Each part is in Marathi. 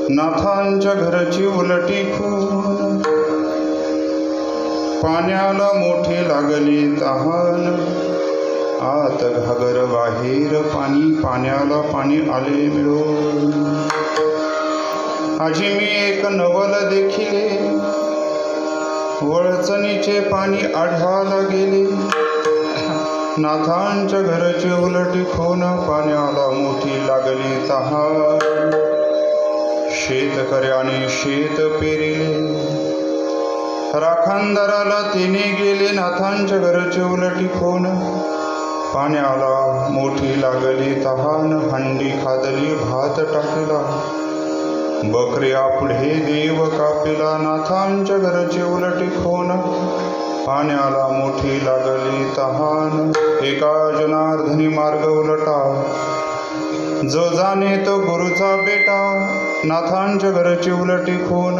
नाथांच्या घरची उलटी खून, पाण्याला मोठी लागली तहान, आत घागर बाहेर पाणी, पाण्याला पाणी आले मिळून. आजी मी एक नवल देखिले, वळचणीचे पाणी आढळायला गेले. नाथांच्या घरची उलटी खून, पाण्याला मोठी लागली तहान. शेतकऱ्याने शेत पेरिले, राखणदाराला तिने गेले. नाथांच्या घरची उलटी खून, पाण्याला मोठी लागली तहान. हंडी खादली भात टाकला, बकऱ्या पुढे देव कापिला. नाथांच्या घरची उलटी खून, पाण्याला मोठी लागली तहान. एका जनार्दनी मार्ग उलटा, जो जाणे तो गुरुचा बेटा. नाथांच्या घरची उलटी खून,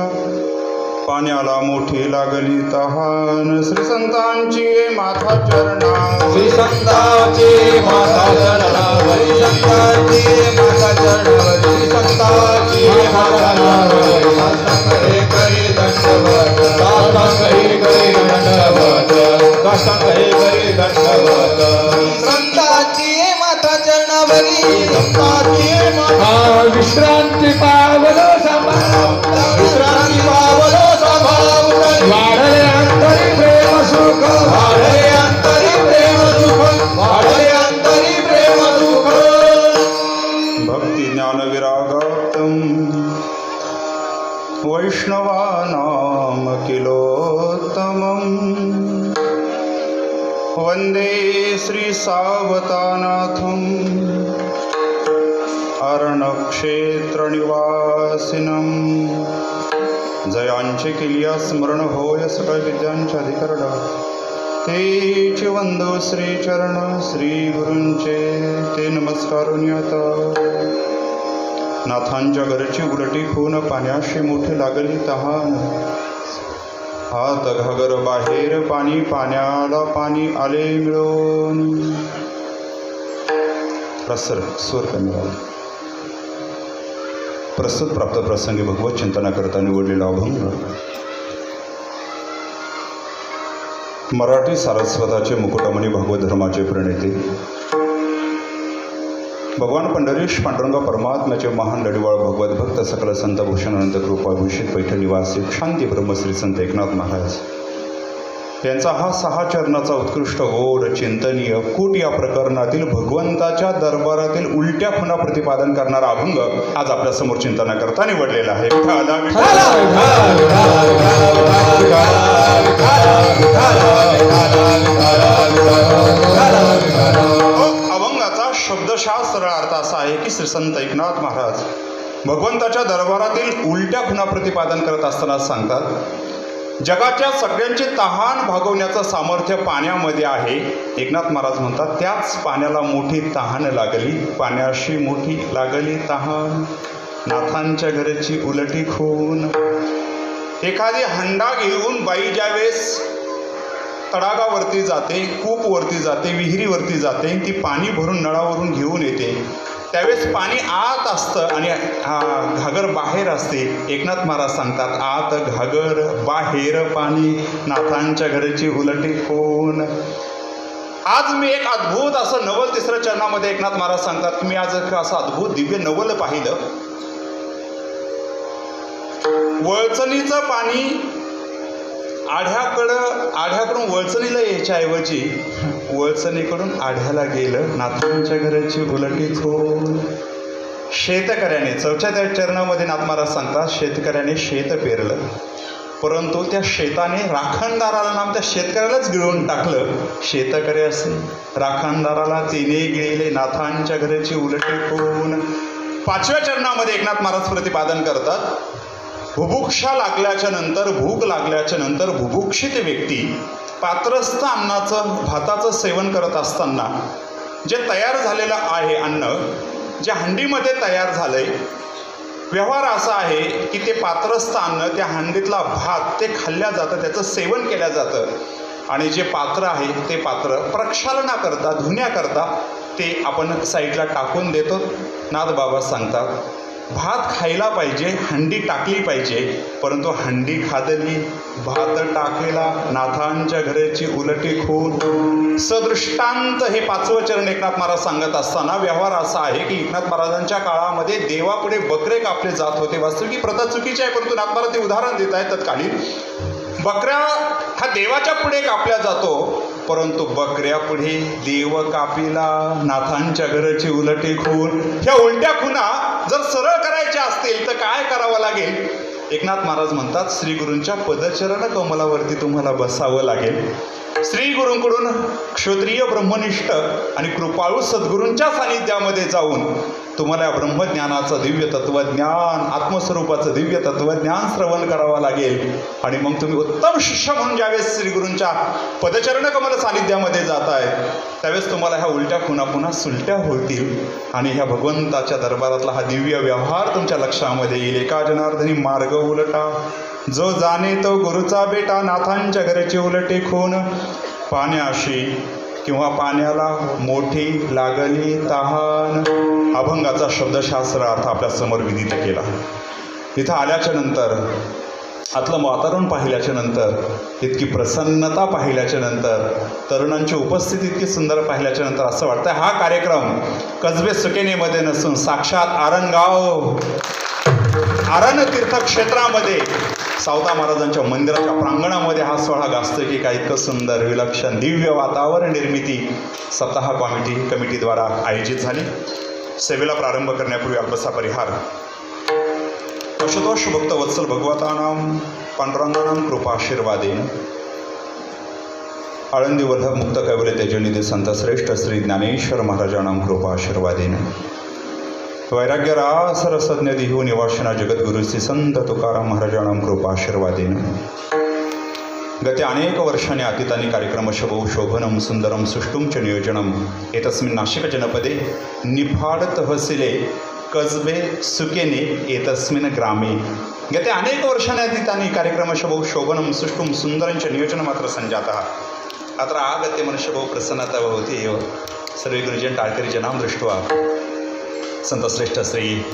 पाण्याला मोठी लागली तहान. श्री संतांची माथा चरणा, श्री संतांची माथा चरणावरी, संतांची माथा चरणावरी, श्री संतांची माथा चरणावरी. साष्टांग करी दंडवत, साष्टांग करी दंडवत, साष्टांग करी दंडवत. संतांची माथा चरणावरी, संतांची माथा. विश्रांती पावलो समाव, विश्रांती पावलो समाव. वाढले अंतरी प्रेम सुख, वाढले अंतरी प्रेम सुख, वाढले अंतरी प्रेम सुख. भक्ती ज्ञान विरागात्तम, वैष्णवानाम किलोत्तमम्. वंदे श्री सावतानाथम्, अरणक्षेत्र निवासिनम्. जयांचे केलिया स्मरण होय सकळ विद्यांच्या अधिकरण. तेचे वंदो श्री चरण, श्री गुरूंचे ते नमस्कारून आता. नाथांच्या घरची उलटी खून, पाण्याशी मोठी लागली तहान. हात घागर बाहेर पाणी, पाण्याला पाणी आले मिळून. प्रसर स्वर कमी झाला. प्रस्तुत प्राप्त प्रसंगी भगवत चिंतनाकरता निवडलेला अभंग मराठी सारस्वताचे मुकुटमणी, भगवत धर्माचे प्रणेते भगवान पंढरीश पांडुरंग परमात्म्याचे महान लढीवाळ भगवत भक्त सकल संत भूषण अनंत कृपाभूषित पैठण निवासी शांती ब्रह्मश्री संत एकनाथ महाराज यांचा हा 6 चरणाचा उत्कृष्ट गोड चिंतनीय कूट या प्रकरणातील भगवंताच्या दरबारातील उलट्या खुणा प्रतिपादन करणारा अभंग आज आपल्या समोर चिंतनाकरता निवडलेला आहे. अभंगाचा शब्दशः सरळ अर्थ असा आहे की श्री संत एकनाथ महाराज भगवंताच्या दरबारातील उलट्या खुणा प्रतिपादन करत असताना सांगतात, जगाच्या सगळ्यांची तहान भागवण्याचं सामर्थ्य पाण्यामध्ये आहे. एकनाथ महाराज म्हणतात, त्याच पाण्याला मोठी तहान लागली, पाण्याशी मोठी लागली तहान. नाथांच्या घरची उलटी खून. एखादी हंडा घेऊन बाई ज्यावेळेस तडागावरती जाते, कूपवरती जाते, विहिरीवरती जाते, ती पाणी भरून नळावरून घेऊन येते, त्यावेळेस पाणी आत असतं आणि घागर बाहेर असते. एकनाथ महाराज सांगतात, आत घागर बाहेर पाणी, नाथांच्या घरची उलटी खून. आज मी एक अद्भुत असं नवल 3ऱ्या चरणामध्ये एकनाथ महाराज सांगतात की मी आज असं अद्भुत दिव्य नवल पाहिलं. वळचणीचं पाणी आढ्याकडून वळचणीला यायच्या ऐवजी वळचणीकडून आढ्याला गेलं. नाथांच्या घराची उलटी खून. शेतकऱ्याने 4थ्या चरणामध्ये नाथ महाराज सांगतात, शेतकऱ्याने शेत पेरलं, परंतु त्या शेताने राखणदाराला नाम त्या शेतकऱ्यालाच गिळून टाकलं. शेतकरी असे राखणदाराला तिने गिळले. नाथांच्या घराची उलटी खून. 5व्या चरणामध्ये एकनाथ महाराज प्रतिपादन करतात, बुभुक्षा लागल्याच्या नंतर, भूक लागल्याच्या नंतर बुभुक्षित व्यक्ती पात्रस्थ अन्नाचं भाताचं सेवन करत असताना जे तयार झालेलं आहे अन्न, जे हंडीमध्ये तयार झालं आहे, व्यवहार असा आहे की ते पात्रस्थ अन्न, त्या हंडीतला भात ते खाल्ल्या जातं, त्याचं सेवन केलं जातं. आणि जे पात्र आहे ते पात्र प्रक्षालनाकरता, धुण्याकरता ते आपण साईडला टाकून देतो. नाथ बाबा सांगतात, भात खायला पाहिजे, हंडी टाकली पाहिजे, परंतु हंडी खादली भात टाकेला नाथांच्या घराची उलटी खून. सदृष्टांत हे 5वं चरण एकनाथ महाराज सांगत असताना व्यवहार असा आहे की एकनाथ महाराजांच्या काळामध्ये देवापुढे बकरे कापले जात होते. वास्तविक प्रथा चुकीची आहे, परंतु नाथ महाराज ते उदाहरण देत आहेत. तत्कालीन बकऱ्या हा देवाच्या पुढे कापल्या जातो, परंतु बकऱ्या पुढे देव कापिला नाथांच्या घराची उलटी खून. ह्या उलट्या खुना जर सरळ करायच्या असतील तर काय करावं लागेल? एकनाथ महाराज म्हणतात श्री गुरूंच्या पदचरण कमलावरती तुम्हाला बसावं लागेल. श्री गुरूंकडून क्षत्रिय ब्रह्मनिष्ठ आणि कृपाळू सद्गुरूंच्या सानिध्यामध्ये जाऊन तुम्हाला ब्रह्मज्ञानाचं दिव्य तत्वज्ञान, आत्मस्वरूपाचं दिव्य तत्वज्ञान श्रवण करावं लागेल. आणि मग तुम्ही उत्तम शिष्य म्हणून ज्यावेळेस श्री गुरूंच्या पदचरण कमल सानिध्यामध्ये जाताय त्यावेळेस तुम्हाला ह्या उलट्या पुन्हा पुन्हा सुलट्या होतील आणि ह्या भगवंताच्या दरबारातला हा दिव्य व्यवहार तुमच्या लक्षामध्ये येईल. एका जनार्दनी मार्ग उलटा, जो जाणे तो गुरुचा बेटा, नाथांच्या घराची उलटी खून. पाण्याशी किंवा पाण्याला मोठी लागली तहान. अभंगाचा शब्दशास्त्र अर्थ आपल्या समोर विदित केला. इथं आल्याच्या नंतर आतलं वातावरण पाहिल्याच्या नंतर, इतकी प्रसन्नता पाहिल्याच्या नंतर, तरुणांची उपस्थिती इतकी सुंदर पाहिल्याच्या नंतर असं वाटतं हा कार्यक्रम कसबे सुकेनेमध्ये नसून साक्षात आरणगाव आरण तीर्थक्षेत्रामध्ये सावता महाराजांच्या मंदिराच्या प्रांगणामध्ये हा सोहळा गाजतो की काय इतकं सुंदर विलक्षण दिव्य वातावरण निर्मिती सप्ताह कमिटीद्वारा आयोजित झाली. सेवेला प्रारंभ करण्यापूर्वी अल्पसा परिहार. आशुतोष भक्त वत्सल भगवतानां पांडुरंगानां कृपाशीर्वादेन आळंदी वल्लभ मुक्त कैवल्य तेजनिधी संत श्रेष्ठ श्री ज्ञानेश्वर महाराजांनां कृपाशीर्वादेन वैराग्य रास रसज्ञ देहू निवासिना जगद्गुरु श्री संत तुकाराम महाराजांनां कृपाशीर्वादेन गते अनेक वर्षांनी अतीतानि कार्यक्रमश बहु शोभनं सुंदरं सुष्ठुं च नियोजनम् एतस्मिन् नाशिक जनपदे निफाड तहसीले कसबे सुकेने एतस्मिन् ग्रामे गते अनेक वर्षांनी अतीतानि कार्यक्रमश बहु शोभनं सुष्ठुं सुंदरं च नियोजनम् अत्र सञ्जातः. अत्र आगत्य मनुष्य बहु प्रसन्नता भवति एव. सर्वे गुरुजन टाळकरी जनां दृष्ट्वा संत श्रेष्ठ श्री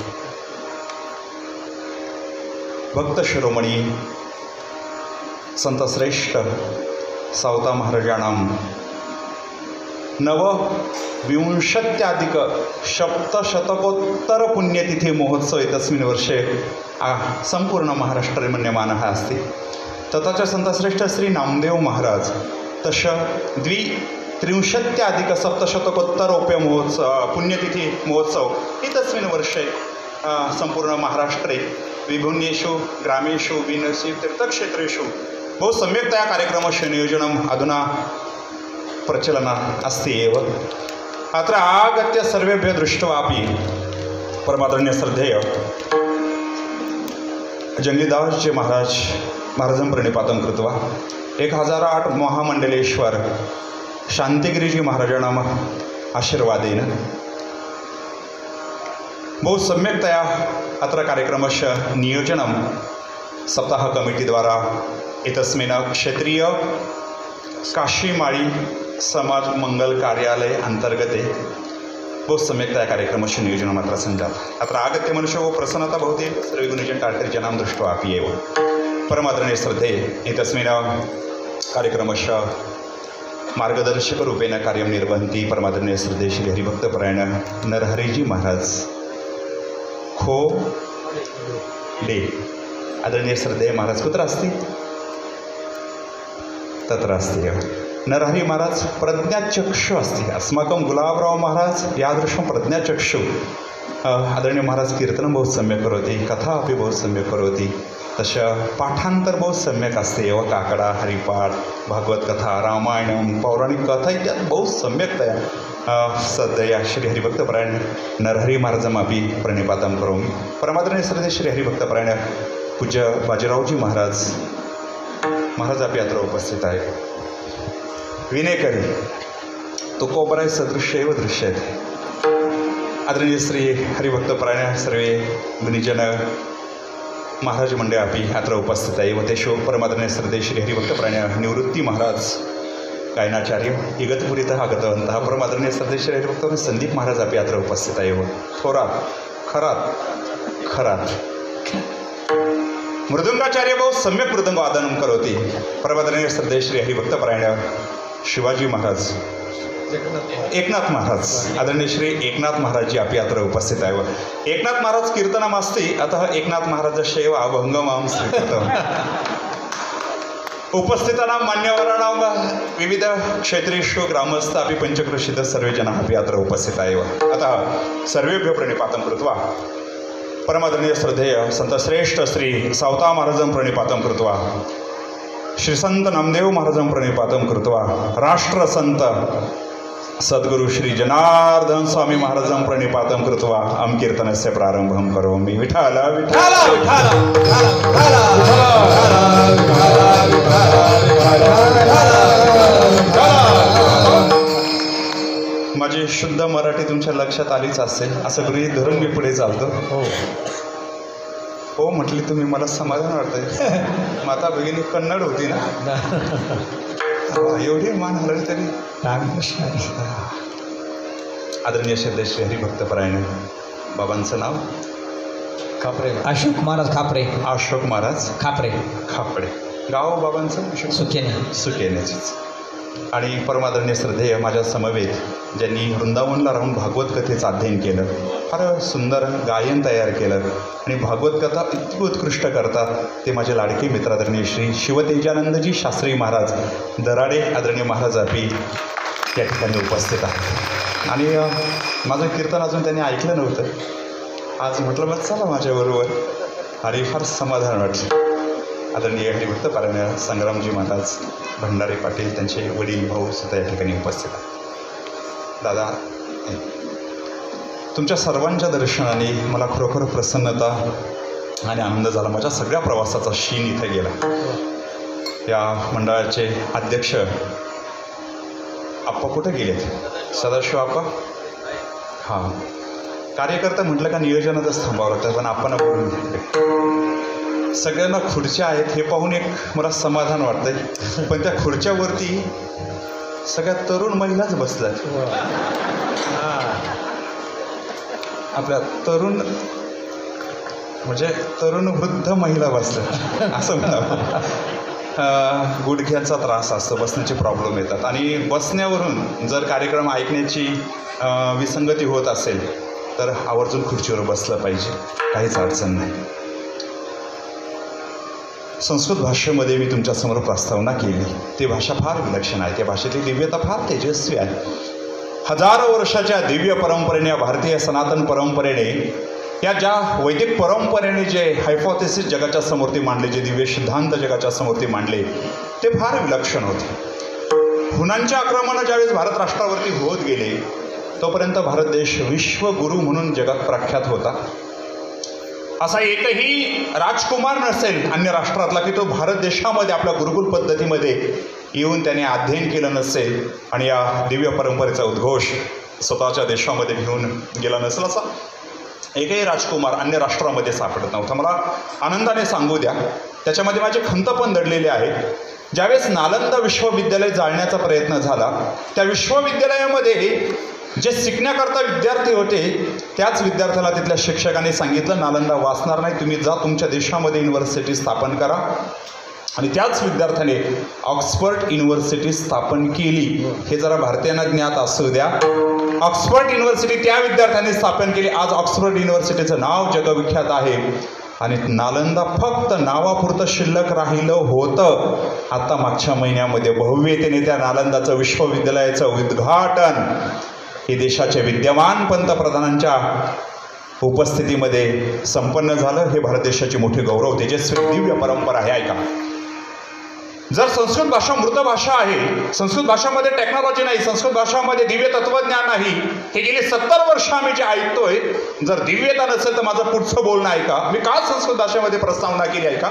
भक्त शिरोमणी संत श्रेष्ठ सावता महाराजांनां नवविंशत्याधिक सप्तशतकोत्तर पुण्यतिथि महोत्सव एतस्मिन् वर्षे संपूर्ण महाराष्ट्रे मन्यमानः अस्ति. तथा च संत श्रेष्ठ श्री नामदेव महाराज तश 23 सप्तशतकोत्तरोप्य पुण्यतिथि महोत्सव एतस्मिन् वर्षे संपूर्ण महाराष्ट्रे विभिन्नेषु ग्रामेषु विभिन्नेषु तीर्थक्षेत्रेषु बहु सम्यक्तया कार्यक्रमस्य नियोजनम् अधुना प्रचलन् अस्ति एव. अत्र आगत्य सर्वेभ्यः दृष्ट्वापि परमादरणीयश्रद्धेय जंगलीदासजी महाराजं प्रणिपातं कृत्वा 1008 महामण्डलेश्वर शांतिगिरीजी महाराजांनां आशीर्वादेन बहु सम्यक्तया अत्र कार्यक्रमस्य नियोजनं सप्ताह कमिटीद्वारा एतस्मिन् क्षेत्रीय काशीमाळी समाज मंगल कार्यालय अंतर्गते बहु सम्यक्तया कार्यक्रमस्य नियोजनम् अत्र सञ्जातम्. अत्र आगत्य मनुष्यो बहु प्रसन्नता भवति. सर्वे गुणिजन टाळकरी जनां दृष्ट्वापि एव परमादरणीय श्रद्धे एतस्मिन् कार्यक्रमस्य मार्गदर्शकरूपेण कार्यं निर्वहन्ति परमादरणीय श्रद्धे श्री हरिभक्तपरायण नरहरीजी महाराज खो डे. आदरणीय श्रद्धेय महाराज कुत्र अस्ति? तत्र अस्ति एव. नरहरी महाराज प्रज्ञाचक्षु अस्ति. अस्माकं गुलाबराव महाराज यादृशं प्रज्ञाचक्षु. आदरणीय महाराज कीर्तनं बहु सम्यक् करोति, कथा अपि बहु सम्यक् करोति. तस्य पाठांतर बहु सम्यक् अस्ति एव. काकडा हरिपाठ भागवतकथा रामायणं पौराणिककथा इत्यादि बहु सम्यक्तया सद्यया श्री हरिभक्तपरायण नरहरी महाराजमपि प्रणिपातं करोमि. परमादरणीय श्रद्धे श्री हरिभक्तपरायण पूज्य बाजीरावजी महाराज अपि अत्र उपस्थित आहे. विनेकरी तुकोबराय सदृश्य एव दृश्यते. आदरणीय श्री हरिभक्तपरायण सर्वे गुणीजन महाराज मंडळ अपि अत्र उपस्थित एव. तेषु परमादरणीय श्रद्धे श्री हरिभक्तपरायण निवृत्ती महाराज गायनाचार्य इगतपुरीतः आगतवन्तः. परमादरणीय श्रद्धे श्री हरिभक्तपरायण संदीप महाराज अपि अत्र उपस्थित एव. थोरात खरात खरात मृदुंगाचार्य भाऊ सम्यक मृदंग वादनं करोति परमादरणीय श्रद्धेय श्री हरिभक्तपरायण शिवाजी महाराज एकनाथ महाराज आदरणीय श्री एकनाथ महाराज जी आपली अत्र उपस्थित आहे व एकनाथ महाराज कीर्तनमस्ति अतः एकनाथ महाराज सेवा भंगमां स्वीकृतम् उपस्थितानां मान्यवराणां विविध क्षेत्रेषु ग्रामस्थ अपि पञ्चक्रोशीत सर्वे जनाः अपि अत्र उपस्थिताः एव अतः सर्वेभ्यो प्रणिपातं कृत्वा परमादरणीय श्रद्धेय संतश्रेष्ठ श्री सावता महाराजं प्रणिपातं कृत्वा श्री संत नामदेव महाराजं प्रणिपातं कृत्वा राष्ट्रसंत सद्गुरु श्री जनार्दन स्वामी महाराजं प्रणिपातं कृत्वा अहं कीर्तनस्य प्रारम्भं करोमि विठ्ठल विठ्ठल माझी शुद्ध मराठी तुमच्या लक्षात आलीच असेल असं गृहीत धरून मी पुढे चालतो हो म्हटली तुम्ही मला समाधान वाटतंय माता भगिनी कन्नड होती ना एवढी मान हलवली तरी आदरणीय श्रद्धेय श्री हरिभक्तपरायण बाबांचं नाव खापरे अशोक महाराज खापरे अशोक महाराज खापरे खापडे गाव बाबांचं सुकेने सुकेनेचीच आणि परमादरणीय श्रद्धेय माझ्या समवेत ज्यांनी वृंदावनला राहून भागवत कथेचं अध्ययन केलं फार सुंदर गायन तयार केलं आणि भागवत कथा इतकी उत्कृष्ट करतात ते माझे लाडके मित्र आदरणीय श्री शिवतेजानंदजी शास्त्री महाराज दराडे आदरणीय महाराज आपी या ठिकाणी उपस्थित आहेत आणि माझं कीर्तन अजून त्यांनी ऐकलं नव्हतं आज म्हटलं मग चला माझ्याबरोबर आणि फार समाधान वाटलं आदरणीय हरिभक्तपरायण संग्रामजी महाराज भंडारे पाटील त्यांचे वडील भाऊ सुद्धा या ठिकाणी उपस्थित आहेत दादा तुमच्या सर्वांच्या दर्शनाने मला खरोखर प्रसन्नता आणि आनंद झाला माझ्या सगळ्या प्रवासाचा शीन इथे गेला या मंडळाचे अध्यक्ष आप्पा कुठे गेलेत सदाशिव आप्पा हां कार्यकर्ता म्हटलं का नियोजनातच थांबावं लागतं पण आपण बोलून घेतले सगळ्यांना खुर्च्या आहेत हे पाहून एक मला समाधान वाटतंय पण त्या खुर्च्यावरती सगळ्या तरुण महिलाच बसल्यात आपल्या तरुण म्हणजे तरुण वृद्ध महिला बसल्यात असं म्हणावं गुडघ्याचा त्रास असतो बसण्याचे प्रॉब्लेम येतात आणि बसण्यावरून जर कार्यक्रम ऐकण्याची विसंगती होत असेल तर आवर्जून खुर्चीवर बसलं पाहिजे काहीच अडचण नाही संस्कृत भाषेमध्ये मी तुमच्यासमोर प्रस्तावना केली ती भाषा फार विलक्षण आहे त्या भाषेतली दिव्यता फार तेजस्वी आहे हजारो वर्षाच्या दिव्य परंपरेने भारतीय सनातन परंपरेने या ज्या वैदिक परंपरेने जे हायपोथेसिस जगाच्या समोर मांडले जे दिव्य सिद्धांत जगाच्या समोर मांडले ते फार विलक्षण होते हुनांचे आक्रमण ज्यावेळेस भारत राष्ट्रावरती होत गेले तोपर्यंत भारत देश विश्वगुरू म्हणून जगात प्रख्यात होता असा एकही राजकुमार नसेल अन्य राष्ट्रातला की तो भारत देशामध्ये आपल्या गुरुकुल पद्धतीमध्ये येऊन त्याने अध्ययन केलं नसेल आणि या दिव्य परंपरेचा उद्घोष स्वतःच्या देशामध्ये घेऊन गेला नसेल असा एकही राजकुमार अन्य राष्ट्रामध्ये सापडत नव्हता मला आनंदाने सांगू द्या त्याच्यामध्ये माझे खंत पण दडलेले आहे ज्यावेळेस नालंदा विश्वविद्यालय जाळण्याचा प्रयत्न झाला त्या विश्वविद्यालयामध्ये जे शिकण्याकरता विद्यार्थी होते त्याच विद्यार्थ्याला तिथल्या शिक्षकांनी सांगितलं नालंदा वाचणार नाही तुम्ही जा तुमच्या देशामध्ये युनिव्हर्सिटी स्थापन करा आणि त्याच विद्यार्थ्याने ऑक्सफर्ड युनिव्हर्सिटी स्थापन केली हे जरा भारतीयांना ज्ञात असू द्या ऑक्सफर्ड युनिव्हर्सिटी त्या विद्यार्थ्यांनी स्थापन केली आज ऑक्सफर्ड युनिव्हर्सिटीचं नाव जगविख्यात आहे आणि नालंदा फक्त नावापुरतं शिल्लक राहिलं होतं आता मागच्या महिन्यामध्ये भव्यतेने त्या नालंदाचं विश्वविद्यालयाचं उद्घाटन हे देशाचे विद्यमान पंतप्रधानांच्या उपस्थितीमध्ये संपन्न झालं हे भारत देशाची मोठी गौरव तेजस्वी दिव्य परंपरा आहे ऐका जर संस्कृत भाषा मृत भाषा आहे संस्कृत भाषामध्ये टेक्नॉलॉजी नाही संस्कृत भाषामध्ये दिव्य तत्वज्ञान नाही हे गेली 70 वर्ष आम्ही जे ऐकतोय जर दिव्यता नसेल तर माझं पुढचं बोलणं ऐका मी का संस्कृत भाषेमध्ये प्रस्तावना केली ऐका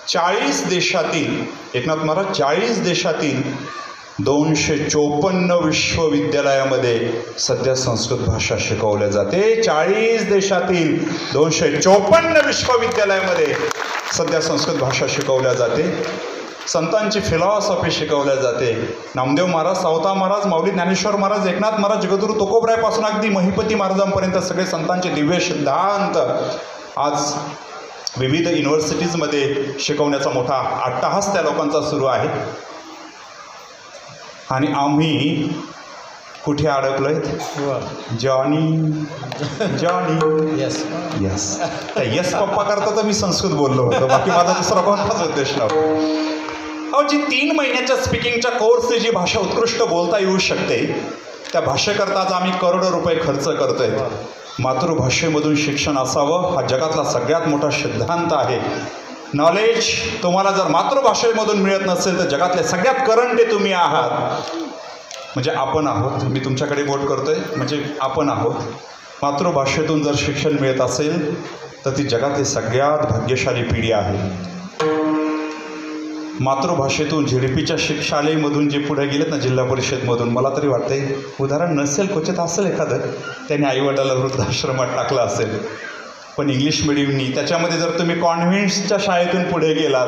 40 देशातील एकनाथ महाराज 40 देशातील 254 विश्वविद्यालयामध्ये सध्या संस्कृत भाषा शिकवल्या जाते 40 देशातील 254 विश्वविद्यालयामध्ये सध्या संस्कृत भाषा शिकवल्या जाते संतांची फिलॉसॉफी शिकवल्या जाते. नामदेव महाराज, सावता महाराज, माऊली ज्ञानेश्वर महाराज, एकनाथ महाराज, जगद्गुरू तुकोबरायपासून अगदी महिपती महाराजांपर्यंत सगळे संतांचे दिव्य सिद्धांत आज विविध युनिव्हर्सिटीजमध्ये शिकवण्याचा मोठा अट्टहास त्या लोकांचा सुरू आहे. आणि आम्ही कुठे अडकलोय? Johnny Johnny yes yes. त्या यस पप्पा करता तर मी संस्कृत बोललो होतो, बाकी माझा दुसरा कोणताच उद्देश नव्हता. जी 3 महिन्याच्या स्पीकिंगच्या कोर्सची जी भाषा उत्कृष्ट बोलता येऊ शकते, त्या भाषेकरता आज आम्ही करोडो रुपये खर्च करतोय. मातृभाषेमधून शिक्षण असावं हा जगातला सगळ्यात मोठा सिद्धांत आहे. नॉलेज तुम्हाला जर मातृभाषेमधून मिळत नसेल तर जगातले सगळ्यात करंटे तुम्ही आहात, म्हणजे आपण आहोत. मी तुमच्याकडे बोट करतोय, म्हणजे आपण आहोत. मातृभाषेतून जर शिक्षण मिळत असेल तर ती जगातली सगळ्यात भाग्यशाली पिढी आहे. मातृभाषेतून झेडपीच्या शाळेमधून जे पुढे गेलेत ना, जिल्हा परिषदमधून, मला तरी वाटतंय उदाहरण नसेल, क्वचित असेल एखादं, त्याने आईवडिलाला वृद्धाश्रमात टाकलं असेल. पण इंग्लिश मिडियमनी त्याच्यामध्ये जर तुम्ही कॉन्व्हेंट्सच्या शाळेतून पुढे गेलात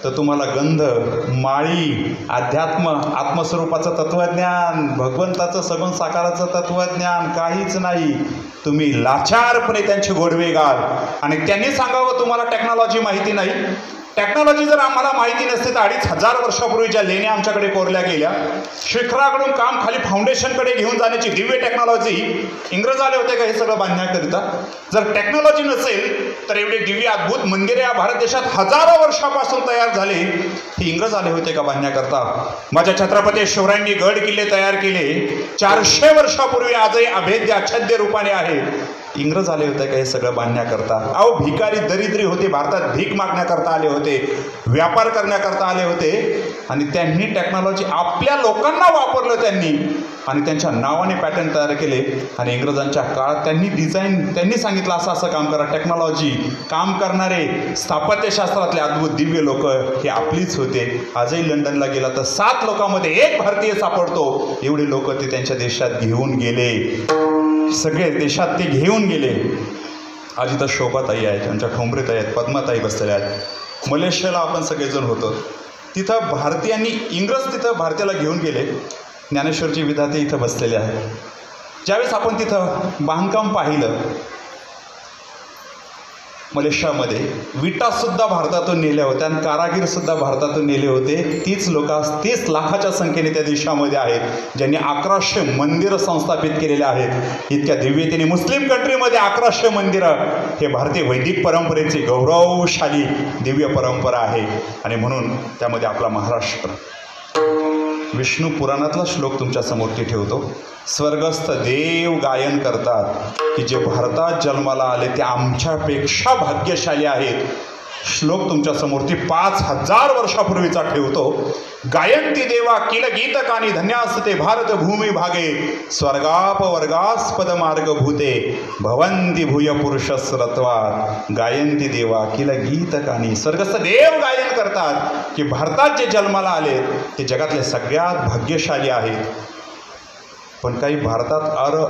तर तुम्हाला गंध, माळी, अध्यात्म, आत्मस्वरूपाचं तत्त्वज्ञान, भगवंताचं सगुण साकाराचं तत्त्वज्ञान काहीच नाही. तुम्ही लाचारपणे त्यांचे गोडवे गाल आणि त्यांनी सांगावं तुम्हाला टेक्नॉलॉजी माहिती नाही. टेक्नॉलॉजी जर आम्हाला माहिती नसते तर 2500 वर्षापूर्वीच्या लेण्या आमच्याकडे कोरल्या गेल्या. शिखराकडून काम खाली फाउंडेशनकडे घेऊन जाण्याची दिव्य टेक्नॉलॉजी इंग्रज आले होते का हे सगळं बांधण्याकरिता? जर टेक्नॉलॉजी नसेल तर एवढे दिव्य अद्भुत मंदिरे या भारत देशात हजारो वर्षापासून तयार झाले, हे इंग्रज आले होते का बांधण्याकरता? माझ्या छत्रपती शिवरायांनी गड किल्ले तयार केले 400 वर्षापूर्वी, आजही अभेद्य आच्छाद्य रूपाने आहे. इंग्रज आले होते का हे सगळं बांधण्याकरता? अहो, भिकारी दरिद्री होते, भारतात भीक मागण्याकरता आले होते, व्यापार करण्याकरता आले होते आणि त्यांनी टेक्नॉलॉजी आपल्या लोकांना वापरलं त्यांनी आणि त्यांच्या नावाने पॅटर्न तयार केले. आणि इंग्रजांच्या काळात त्यांनी सांगितलं असं असं काम करा. टेक्नॉलॉजी काम करणारे स्थापत्यशास्त्रातले अद्भुत दिव्य लोक हे आपलीच होते. आजही लंडनला गेला तर 7 लोकांमध्ये 1 भारतीय सापडतो. एवढे लोक ते त्यांच्या देशात घेऊन गेले, सगळे देशात ते घेऊन गेले. आज इथं शोभाताई आहेत, त्यांच्या ठोंबरेताई आहेत, पद्माताई बसलेल्या आहेत. मलेशियाला आपण सगळेजण होतो, तिथं भारतीयांनी, इंग्रज तिथं भारतीयाला घेऊन गेले. ज्ञानेश्वरची विधाते इथं बसलेले आहेत. ज्यावेळेस आपण तिथं बांधकाम पाहिलं मलेशियामध्ये, विटासुद्धा भारतातून नेल्या होत्या आणि कारागीरसुद्धा भारतातून नेले होते. 30 लोक 30 लाखाच्या संख्येने त्या देशामध्ये आहेत, ज्यांनी 1100 मंदिरं संस्थापित केलेले आहेत. इतक्या दिव्यतेने मुस्लिम कंट्रीमध्ये 1100 मंदिरं, हे भारतीय वैदिक परंपरेची गौरवशाली दिव्य परंपरा आहे. आणि म्हणून त्यामध्ये आपला महाराष्ट्र. विष्णू पुराणातला श्लोक तुमच्यासमोर ती ठेवतो. स्वर्गस्थ देव गायन करतात की जे भारतात जन्माला आले ते आमच्यापेक्षा भाग्यशाली आहेत. श्लोक तुमच्यासमोर ती 5000 वर्षापूर्वीचा ठेवतो. गायंती देवा किल गीतकानी धन्यासते भारत भूमी भागे स्वर्गापवर्गास्पद मार्ग भूते भवंती भूय पुरुषस्रत्वात्. गायंती देवा किल गीतकानी, स्वर्गस्थ देव गायन करतात की भारतात जे जन्माला आले ते जगातले सगळ्यात भाग्यशाली आहेत. पण काही भारतात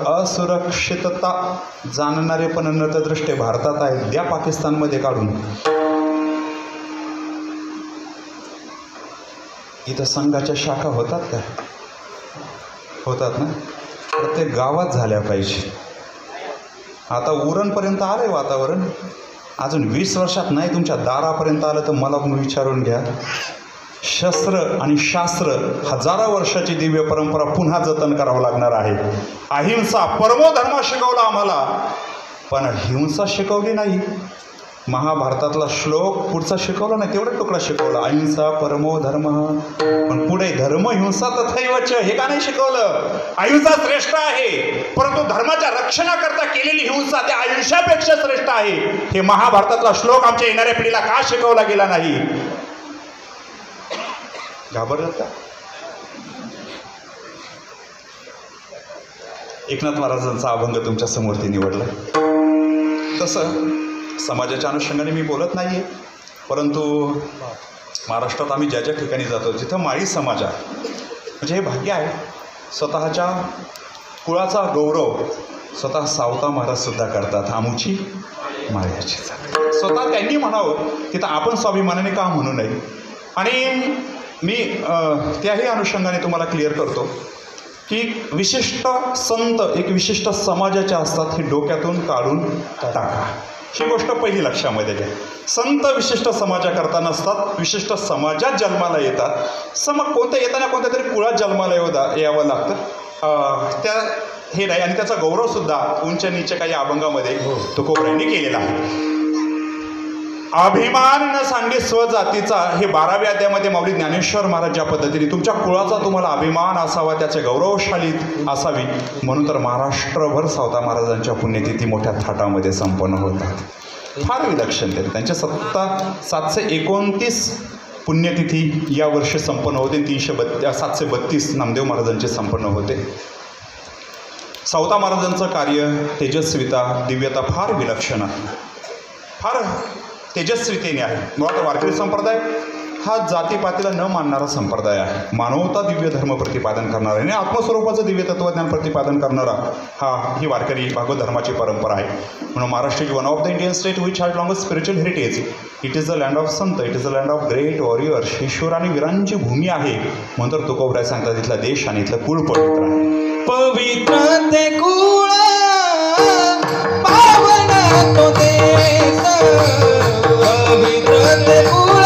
असुरक्षितता जाणणारे पण नतदृष्टे भारतात आहेत, द्या पाकिस्तानमध्ये काढून. इथं संघाच्या शाखा होतात का? होतात ना? प्रत्येक गावात झाल्या पाहिजे. आता उरणपर्यंत आलंय वातावरण, अजून 20 वर्षात नाही तुमच्या दारापर्यंत आलं तर मला पण विचारून घ्या. शस्त्र आणि शास्त्र, हजारो वर्षाची दिव्य परंपरा पुन्हा जतन करावं लागणार आहे. अहिंसा परमो धर्म शिकवला आम्हाला, पण हिंसा शिकवली नाही. महाभारतातला श्लोक पुढचा शिकवला नाही, तेवढा तुकडा शिकवला, अहिंसा परमो धर्म. पण पुढे धर्म हिंसा तथैवच हे का नाही शिकवलं? अहिंसा श्रेष्ठ आहे, परंतु धर्माच्या रक्षणाकरता केलेली हिंसा त्या अहिंसापेक्षा श्रेष्ठ आहे. हे महाभारतातला श्लोक आमच्या येणाऱ्या पिढीला का शिकवला गेला नाही? घाबरलं का? एकनाथ महाराजांचा अभंग तुमच्या समोर ते निवडला. तसं समाजाच्या अनुषंगाने मी बोलत नाही आहे, परंतु महाराष्ट्रात आम्ही ज्या ज्या ठिकाणी जातो जिथं माळी समाज आहे, म्हणजे हे भाग्य आहे. स्वतःच्या कुळाचा गौरव स्वतः सावता महाराजसुद्धा करतात. आमुची माळ्याची. स्वतः त्यांनी म्हणावं तिथं आपण स्वाभिमानाने का म्हणू नये? आणि मी त्याही अनुषंगाने तुम्हाला क्लिअर करतो की विशिष्ट संत एक विशिष्ट समाजाचे असतात हे डोक्यातून काढून टाका. ही गोष्ट पहिली लक्षामध्ये घ्या. संत विशिष्ट समाजाकरता नसतात, विशिष्ट समाजात जन्माला येतात. कोणत्या येताना कोणत्या तरी कुळात जन्माला यावं लागतं. त्या हे नाही. आणि त्याचा गौरवसुद्धा उंच नीच काही अभंगामध्ये तुकोबरायांनी केलेला आहे. अभिमान न सांगे स्वजातीचा हे 12व्या अध्यायामध्ये माऊली ज्ञानेश्वर महाराज ज्या पद्धतीने तुमच्या कुळाचा तुम्हाला अभिमान असावा, त्याचे गौरवशाली असावी म्हणून तर महाराष्ट्रभर सावता महाराजांच्या पुण्यतिथी मोठ्या थाटामध्ये संपन्न होतात. फार विलक्षण ते त्यांच्या 729 पुण्यतिथी या वर्षी संपन्न होते. 732 नामदेव महाराजांचे संपन्न होते. सावता महाराजांचं कार्य तेजस्विता दिव्यता फार विलक्षण आहे, फार तेजस्वितेने आहे. मुळात वारकरी संप्रदाय हा जातीपातीला न मानणारा संप्रदाय आहे. मानवता दिव्य धर्म प्रतिपादन करणारा आणि आत्मस्वरूपाचं दिव्य तत्वज्ञान प्रतिपादन करणारा ही वारकरी भागवत धर्माची परंपरा आहे. म्हणून Maharashtra is one of the Indian state which has longest spiritual heritage. It is the land of sant, it is the land of great warriors. ईश्वर आणि वीरांची भूमी आहे म्हणून तर तुकोबराय सांगतात इथला देश आणि इथलं कुळ पवित्र आहे. पवित्र ते कुळ पावन तो देश, पवित्र ते कुळ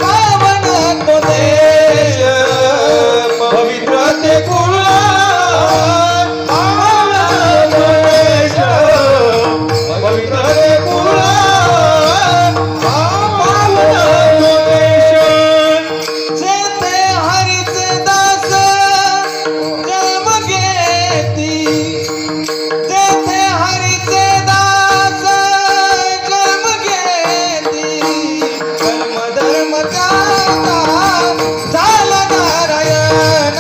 पावन तो देश, पवित्र ते कुळ पावन तो देश, पवित्र ते कुळ पावन तो देश. जेथे हरीचे दास जन्म घेती, जेथे हरीचे दास जन्म घेती, कर्म धर्म त्याचा झाला नारायण,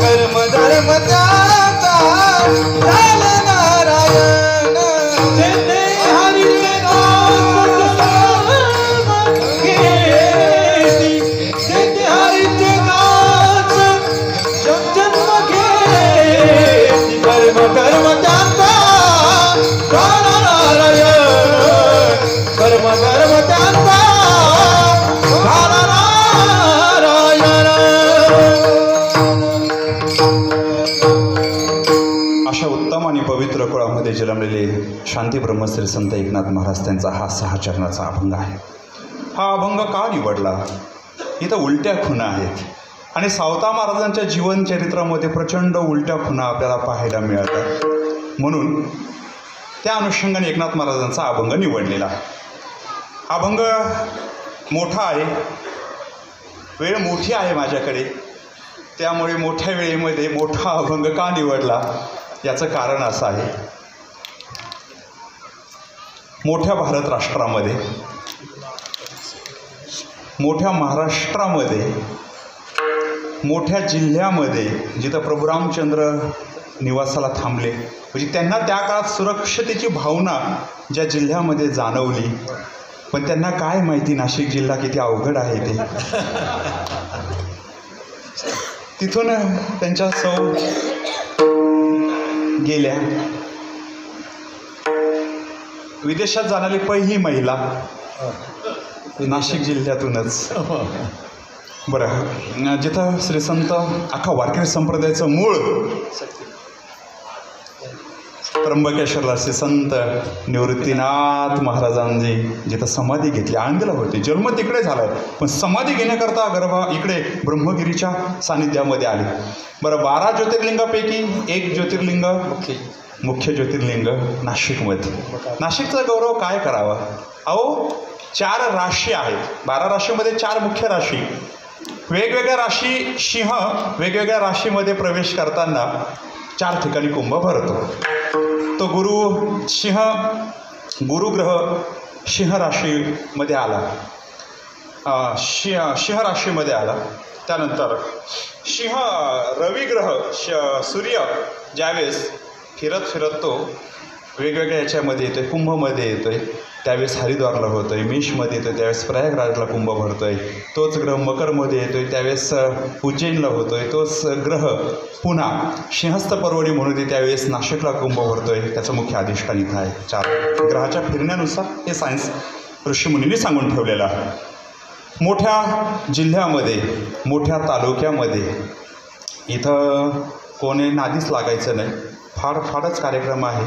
कर्म धर्म त्याचा झाला नारायण. जेथे हरीचे दास जन्म घेती, जेथे हरीचे दास जन्म घेती, कर्म कर्म त्यांचा झाला नारायण, कर्म कर्म त्यांचा झाला नारायण. अशा उत्तम आणि पवित्र कुळामध्ये जन्मलेले शांती ब्रह्मश्री संत एकनाथ महाराज त्यांचा हा 6 चरणाचा अभंग आहे. हा अभंग का निवडला? इथं उलट्या खुणा आहेत आणि सावता महाराजांच्या जीवनचरित्रामध्ये प्रचंड उलट्या खुणा आपल्याला पाहायला मिळतात. म्हणून त्या अनुषंगाने एकनाथ महाराजांचा अभंग निवडलेला. अभंग मोठा आहे, वेळ मोठी आहे माझ्याकडे, त्यामुळे मोठ्या वेळेमध्ये मोठा अभंग का निवडला याचं कारण असं आहे. मोठ्या भारत राष्ट्रामध्ये, मोठ्या महाराष्ट्रामध्ये, मोठ्या जिल्ह्यामध्ये जिथं प्रभू रामचंद्र निवासाला थांबले, म्हणजे त्यांना त्या काळात सुरक्षतेची भावना ज्या जिल्ह्यामध्ये जाणवली, पण त्यांना काय माहिती नाशिक जिल्हा किती अवघड आहे ते. तिथून त्यांच्या सौ गेल्या. विदेशात जाणारी पहिली महिला नाशिक जिल्ह्यातूनच. बरं, जिथं श्रीसंत अख्खा वारकरी संप्रदायाचं मूळ त्र्यंबकेश्वरला श्रीसंत निवृत्तीनाथ महाराजांनी जिथं समाधी घेतली, आळंदीला होते, जन्म तिकडे झाला आहे, पण समाधी घेण्याकरता इकडे ब्रह्मगिरीच्या सानिध्यामध्ये आले. बरं, 12 ज्योतिर्लिंगापैकी एक ज्योतिर्लिंग मुख्य ज्योतिर्लिंग नाशिकमध्ये. नाशिकचा गौरव काय करावा? अहो, 4 राशी आहेत. 12 राशीमध्ये 4 मुख्य राशी. वेगवेगळ्या राशी सिंह, वेगवेगळ्या राशीमध्ये प्रवेश करताना 4 ठिकाणी कुंभ भरतो. तो गुरुग्रह सिंह राशीमध्ये आला, सिंह राशीमध्ये आला. त्यानंतर रविग्रह सूर्य ज्यावेळेस फिरत तो वेगवेगळ्या याच्यामध्ये येतोय, कुंभमध्ये येतोय, त्यावेळेस हरिद्वारला होतोय. मेषमध्ये येतोय त्यावेळेस प्रयागराजला कुंभ भरतोय. तोच ग्रह मकरमध्ये येतोय त्यावेळेस उज्जैनला होतोय. तोच ग्रह पुन्हा सिंहस्थ पर्वणी म्हणून येते त्यावेळेस नाशिकला कुंभ भरतोय. त्याचं मुख्य अधिष्ठान इथं आहे. 4 ग्रहाच्या फिरण्यानुसार हे सायन्स ऋषीमुनींनी सांगून ठेवलेलं आहे. मोठ्या जिल्ह्यामध्ये, मोठ्या तालुक्यामध्ये इथं कोणी नादीच लागायचं नाही. फाडच कार्यक्रम आहे,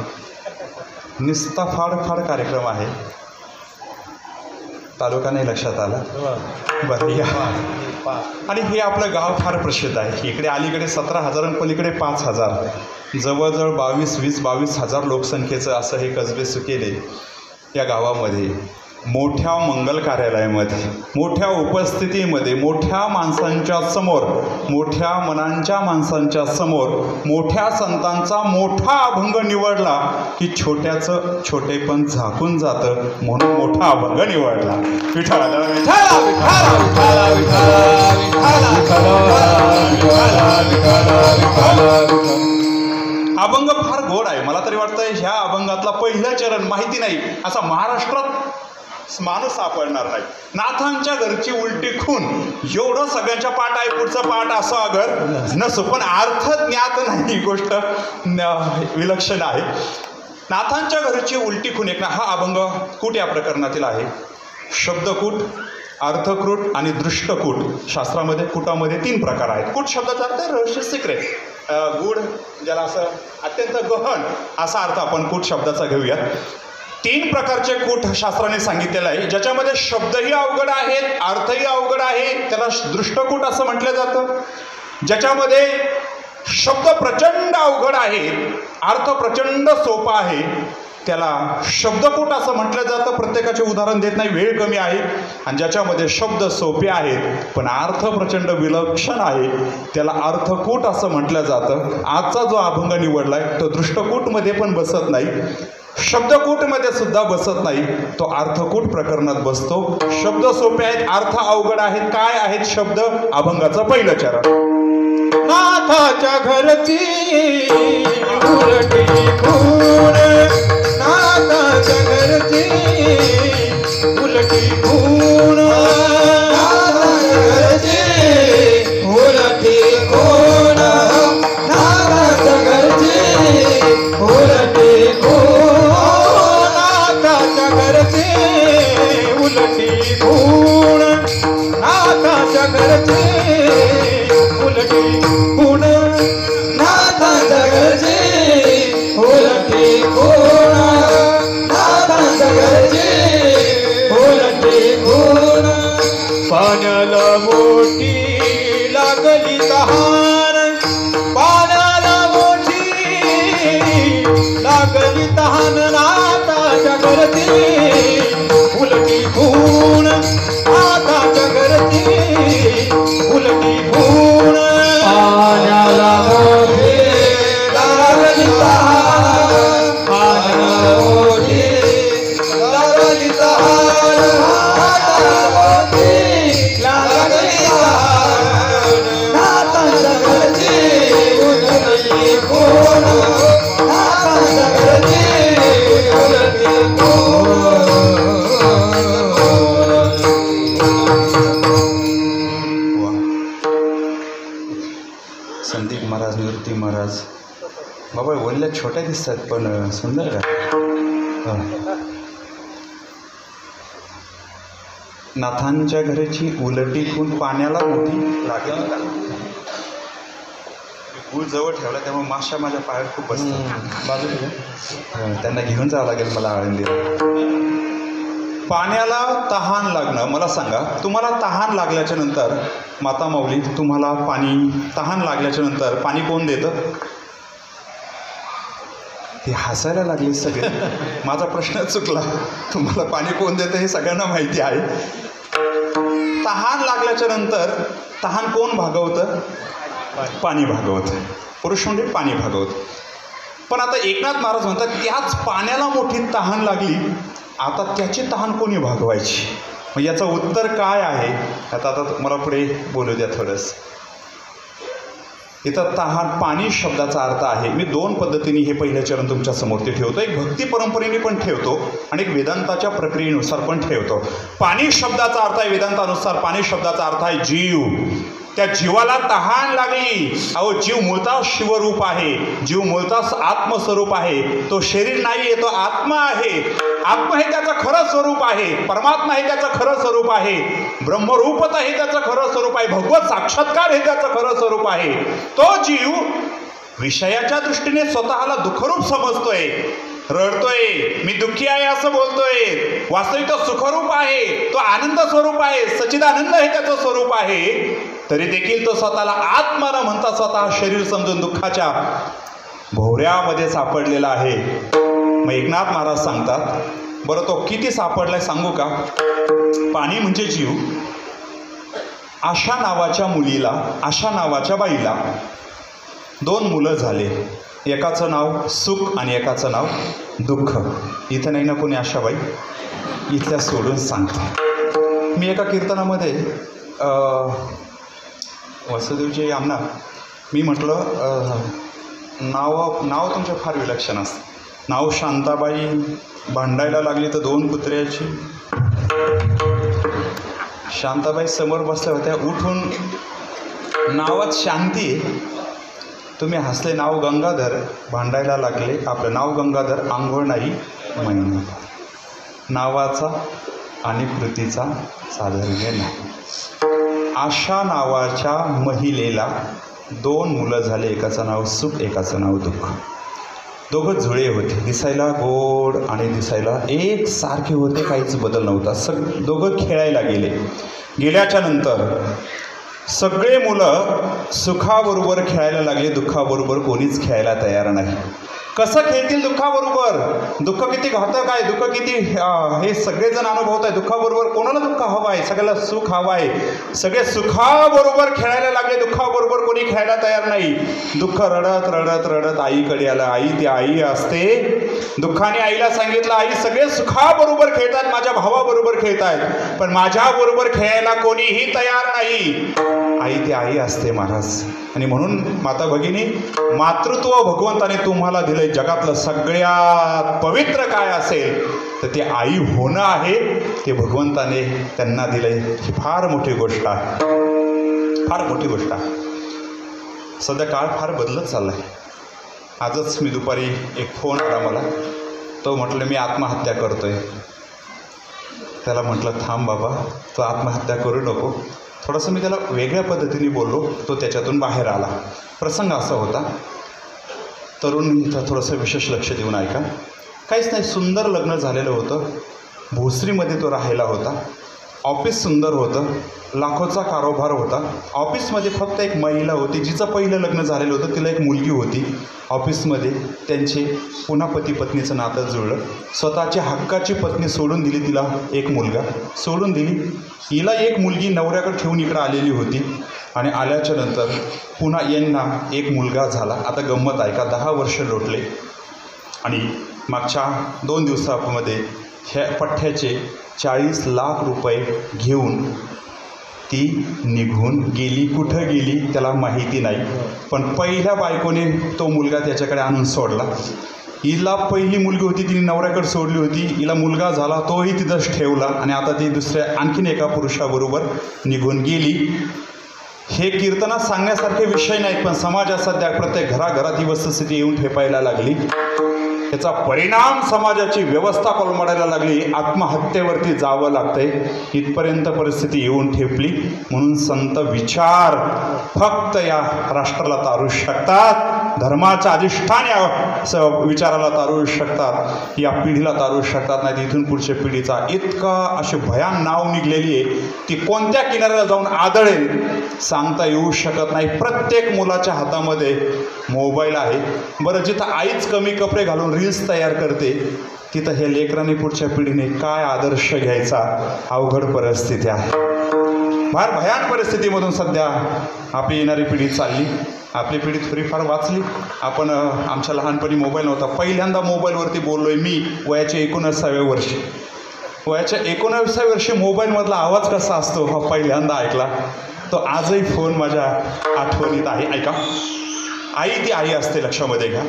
नुसता फाड कार्यक्रम आहे. तालुका नाही लक्षात आला, बरं या. आणि हे आपलं गाव फार प्रसिद्ध आहे. इकडे अलीकडे 17,000 आणि पलीकडे 5,000, जवळजवळ 22,000 लोकसंख्येचं असं हे कसबे सुकेले या गावामध्ये मोठ्या मंगल कार्यालयामध्ये, मोठ्या उपस्थितीमध्ये, मोठ्या माणसांच्या समोर, मोठ्या मनांच्या माणसांच्या समोर मोठ्या संतांचा मोठा अभंग निवडला की छोट्याचं छोटेपण झाकून जातं, म्हणून मोठा अभंग निवडला. विठ्ठला विठ्ठला विठ्ठला विठ्ठला विठ्ठला. अभंग फार गोड आहे. मला तरी वाटतं ह्या अभंगातला पहिलं चरण माहिती नाही असा महाराष्ट्रात माणूस सापडणार नाही. नाथांच्या घरची उलटी खून, एवढं सगळ्यांच्या पाठ आहे. पुढचं पाठ असं अगर नसो, पण अर्थ ज्ञात नाही, ही गोष्ट विलक्षण आहे. नाथांच्या घरची उलटी खून एक ना, हा अभंग कूट या प्रकरणातील आहे. शब्दकूट, अर्थकूट आणि दृष्टकूट. शास्त्रामध्ये कूटामध्ये 3 प्रकार आहेत. कूट शब्दाचा अर्थ रहस्य, सिक्रेट, गूढ, ज्याला असं अत्यंत गहन असा अर्थ आपण कूट शब्दाचा घेऊयात. 3 प्रकारचे कूट शास्त्राने सांगितलेलं आहे, ज्याच्यामध्ये शब्दही अवघड आहेत, अर्थही अवघड आहे. त्याला दृष्टकूट असं म्हटलं जातं. ज्याच्यामध्ये शब्द प्रचंड अवघड आहे, अर्थ प्रचंड सोपा आहे, त्याला शब्दकूट असं म्हटलं जातं. प्रत्येकाचे उदाहरण देत नाही, वेळ कमी आहे. आणि ज्याच्यामध्ये शब्द सोपे आहेत पण अर्थ प्रचंड विलक्षण आहे, त्याला अर्थकूट असं म्हटलं जातं. आजचा जो अभंग निवडलाय तो दृष्टकूटमध्ये पण बसत नाही, शब्दकूटमध्ये सुद्धा बसत नाही, तो अर्थकूट प्रकरणात बसतो. शब्द सोपे आहेत, अर्थ अवघड आहेत. काय आहेत शब्द? अभंगाचं पहिलं चरण. नाथाच्या घरची उलटी खूण, नाथाच्या घरची उलटी खूण, नाथाच्या घरची उलटी खूण, नाथाच्या घरची उलटी खूण, नाथाच्या घरची उलटी खूण, नाथाच्या घरची उलटी खूण, नाथाच्या घरची उलटी खूण, नाथाच्या घरची उलटी खूण. पाण्याला मोठी लागली तहान, पाण्याला मोठी लागली तहान, नाथाच्या घरची उलटी खूण, नाथाच्या घरची उलटी खूण. पाण्याला मोठी लागली तहान, पाण्याला मोठी लागली तहान, नाथाला मोठी लागली तहान, नाथाच्या घरची उलटी खूण, नाथाच्या घरची उलटी खूण. संदीप महाराज, निवृत्ती महाराज, बाबा वल्ल्या छोट्या दिसतात पण सुंदर का. नाथांच्या घराची उलटी खून, पाण्याला मोठी लागली का. पूल जवळ ठेवला त्यामुळे माशा माझ्या पायात खूप बसतात. बाजूला त्यांना घेऊन जावं लागेल मला आळंदीला. पाण्याला तहान लागणं. मला सांगा, तुम्हाला तहान लागल्याच्या नंतर, माता माऊली, तुम्हाला तहान लागल्याच्या नंतर पाणी कोण देतं? ती हसायला लागली सगळे. माझा प्रश्न चुकला. तुम्हाला पाणी कोण देतं हे सगळ्यांना माहिती आहे. तहान लागल्याच्या नंतर तहान कोण भागवतं? पाणी भागवतं. पुरुष म्हणजे पाणी भागवतं. पण आता एकनाथ महाराज म्हणतात, त्याच पाण्याला मोठी तहान लागली, आता त्याची तहान कोणी भागवायची? मग याचं उत्तर काय आहे? आता मला पुढे बोलू द्या थोडंसं. इथं तहान, पाणी शब्दाचा अर्थ आहे. मी 2 पद्धतीने हे पहिलं चरण तुमच्या समोर ते ठेवतो. एक भक्ती परंपरेने पण ठेवतो आणि एक वेदांताच्या प्रक्रियेनुसार पण ठेवतो. पाणी शब्दाचा अर्थ आहे वेदांतानुसार, पाणी शब्दाचा अर्थ आहे जीव. त्या जीवाला तहान लागली. अहो, जीव मूळतः शिवरूप आहे, जीव मूळतः आत्मस्वरूप आहे. तो शरीर नाहीये, तो आत्मा आहे. आत्मा हे त्याचं खरं स्वरूप आहे. परमात्मा हे त्याचं खरं स्वरूप आहे. ब्रह्मरूपता हे त्याचं खरं स्वरूप आहे. भगवत साक्षात्कार हे त्याचं खरं स्वरूप आहे. तो जीव विषयाच्या दृष्टीने स्वतःला दुःखरूप समजतोय, रडतोय, मी दुःखी आहे असं बोलतोय. वास्तविक तो सुखरूप आहे, तो आनंद स्वरूप आहे, सच्चिदानंद हे त्याचं स्वरूप आहे. तरी देखील तो स्वतःला आत्मा न म्हणता स्वतः शरीर समजून दुःखाच्या भोवऱ्यामध्ये सापडलेला आहे. मग एकनाथ महाराज सांगतात, बरं तो किती सापडलाय सांगू का? पाणी म्हणजे जीव. आशा नावाच्या मुलीला, आशा नावाच्या बाईला 2 मुलं झाले. एकाचं नाव सुख आणि एकाचं नाव दुःख. इथं नाही ना कोणी आशाबाई, इथल्या सोडून सांगतो. मी एका कीर्तनामध्ये वसुदेवची आमना मी म्हटलं नाव तुमचं फार विलक्षण असतं. नाव शांताबाई, भांडायला लागली तर 2 कुत्र्याची. शांताबाई समोर बसल्या होत्या, उठून नावात शांती आहे. तुम्ही हसले. नाव गंगाधर, भांडायला लागले. आपलं नाव गंगाधर, आंघोळ नाही महिना. नावाचा आणि कृतीचा साधर्म्य नाही. आशा नावाच्या महिलेला 2 मुलं झाले. एकाचं नाव सुख, एकाचं नाव दुःख. दोघं जुळे होते, दिसायला गोड आणि दिसायला एक सारखे होते, काहीच बदल नव्हता. दोघं खेळायला गेल्याच्या नंतर सगळे मुलं सुखाबरोबर खेळायला लागले, दुःखाबरोबर कोणीच खेळायला तयार नाही. कसं खेळतील दुःखाबरोबर? दुःख किती घातक आहे, दुःख किती हे सगळेजण अनुभवत आहे. दुःखाबरोबर कोणाला दुःख हवं आहे? सगळ्याला सुख हवं आहे. सगळे सुखाबरोबर खेळायला लागले, दुःखाबरोबर कोणी खेळायला तयार नाही. दुःख रडत रडत रडत आईकडे आलं. आई ती आई असते. दुःखाने आईला सांगितलं, आई सगळे सुखाबरोबर खेळतात, माझ्या भावाबरोबर खेळतात, पण माझ्याबरोबर खेळायला कोणीही तयार नाही. आई ती आई असते महाराज. आणि म्हणून माता भगिनी, मातृत्व भगवंताने तुम्हाला दिलंय. जगातलं सगळ्यात पवित्र काय असेल तर ते आई होणं आहे. ते भगवंताने त्यांना दिलंय. ही फार मोठी गोष्ट आहे, फार मोठी गोष्ट आहे. सध्या काळ फार बदलत चालला आहे. आजच मी दुपारी एक फोन आला मला. तो म्हटलं मी आत्महत्या करतोय. त्याला म्हटलं थांब बाबा, तू आत्महत्या करू नको. थोडंसं मी त्याला वेगळ्या पद्धतीने बोललो. तो त्याच्यातून बाहेर आला. प्रसंग असा होता, तरुण इथं थोडंसं विशेष लक्ष देऊन ऐका. काहीच नाही, सुंदर लग्न झालेलं होतं. भोसरीमध्ये तो राहायला होता. ऑफिस सुंदर होतं, लाखोचा कारोबार होता. ऑफिसमध्ये फक्त एक महिला होती, जिचं पहिलं लग्न झालेलं होतं. तिला एक मुलगी होती. ऑफिसमध्ये त्यांचे पुन्हा पती पत्नीचं नातं जुळलं. स्वतःची हक्काची पत्नी सोडून दिली, तिला एक मुलगा सोडून दिली. हिला एक मुलगी नवऱ्याकडे ठेवून इकडं आलेली होती. आणि आल्याच्या नंतर पुन्हा यांना एक मुलगा झाला. आता गंमत आहे का, 10 वर्ष लोटले. आणि मागच्या 2 दिवसामध्ये ह्या पठ्ठ्याचे 40 लाख रुपये घेऊन ती निघून गेली. कुठं गेली त्याला माहिती नाही. पण पहिल्या बायकोने तो मुलगा त्याच्याकडे आणून सोडला. हिला पहिली मुलगी होती, तिने नवऱ्याकडे सोडली होती. हिला मुलगा झाला, तोही तिथंच ठेवला. आणि आता ती दुसऱ्या आणखीन एका पुरुषाबरोबर निघून गेली. हे कीर्तनात सांगण्यासारखे विषय नाहीत, पण समाजात सध्या प्रत्येक घराघरात ही वस्तुस्थिती येऊन ठेपायला लागली. याचा परिणाम समाजाची व्यवस्था कोलमडायला लागली. आत्महत्येवरती जावं लागतंय, इथपर्यंत परिस्थिती येऊन ठेपली. म्हणून संत विचार फक्त या राष्ट्राला तारू शकतात, धर्माच्या अधिष्ठान या विचाराला तारू शकतात, या पिढीला तारू शकतात. नाही इथून पुढच्या पिढीचा इतका अशी भयान नाव निघलेली आहे, ती कोणत्या किनाऱ्याला जाऊन आदळेल सांगता येऊ शकत नाही. प्रत्येक मुलाच्या हातामध्ये मोबाईल आहे. बरं, जिथं आईच कमी कपडे घालून रील्स तयार करते, तिथं हे लेकरांनी पुढच्या पिढीने काय आदर्श घ्यायचा? अवघड परिस्थिती आहे. फार भयान परिस्थितीमधून सध्या आपली येणारी पिढी चालली. आपली पिढी थोडीफार वाचली. आपण आमच्या लहानपणी मोबाईल नव्हता. पहिल्यांदा मोबाईलवरती बोललोय मी वयाच्या 19व्या वर्षी. वयाच्या 19व्या वर्षी मोबाईलमधला आवाज कसा असतो हा पहिल्यांदा ऐकला. तो आजही फोन माझ्या आठवणीत आहे. ऐका, आई ती आई असते, लक्षामध्ये घ्या.